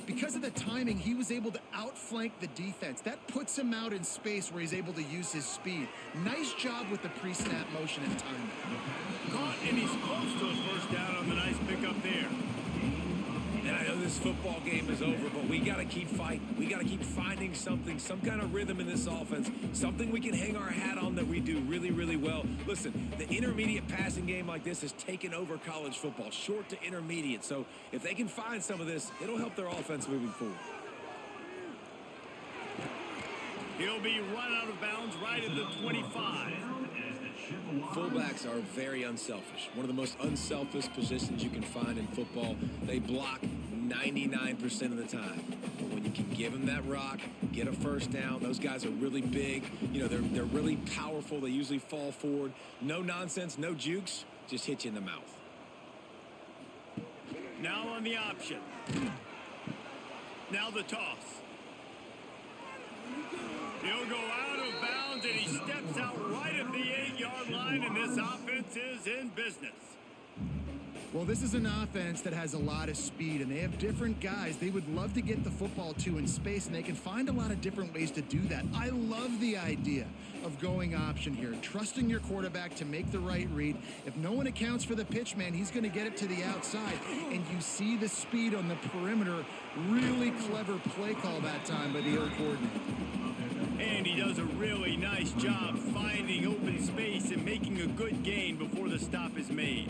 [SPEAKER 2] because of the timing, he was able to outflank the defense. That puts him out in space where he's able to use his speed. Nice job with the pre-snap motion and timing.
[SPEAKER 1] Caught, and he's close to a first down on the nice pickup there.
[SPEAKER 3] And I know this football game is over, but we got to keep fighting. We got to keep finding something, some kind of rhythm in this offense, something we can hang our hat on that we do really, really well. Listen, the intermediate passing game like this has taken over college football, short to intermediate. So if they can find some of this, it'll help their offense moving forward.
[SPEAKER 1] He'll be run out of bounds right at the 25.
[SPEAKER 3] Fullbacks are very unselfish. One of the most unselfish positions you can find in football. They block 99% of the time. But when you can give them that rock, get a first down, those guys are really big. You know, they're really powerful. They usually fall forward. No nonsense, no jukes, just hit you in the mouth.
[SPEAKER 1] Now on the option. Now the toss. He'll go out of bounds, and he steps out right at the 8-yard line, and this offense is in business.
[SPEAKER 2] Well, this is an offense that has a lot of speed, and they have different guys they would love to get the football to in space, and they can find a lot of different ways to do that. I love the idea of going option here, trusting your quarterback to make the right read. If no one accounts for the pitch, man, he's going to get it to the outside, and you see the speed on the perimeter. Really clever play call that time by the O coordinator.
[SPEAKER 1] And he does a really nice job finding open space and making a good gain before the stop is made.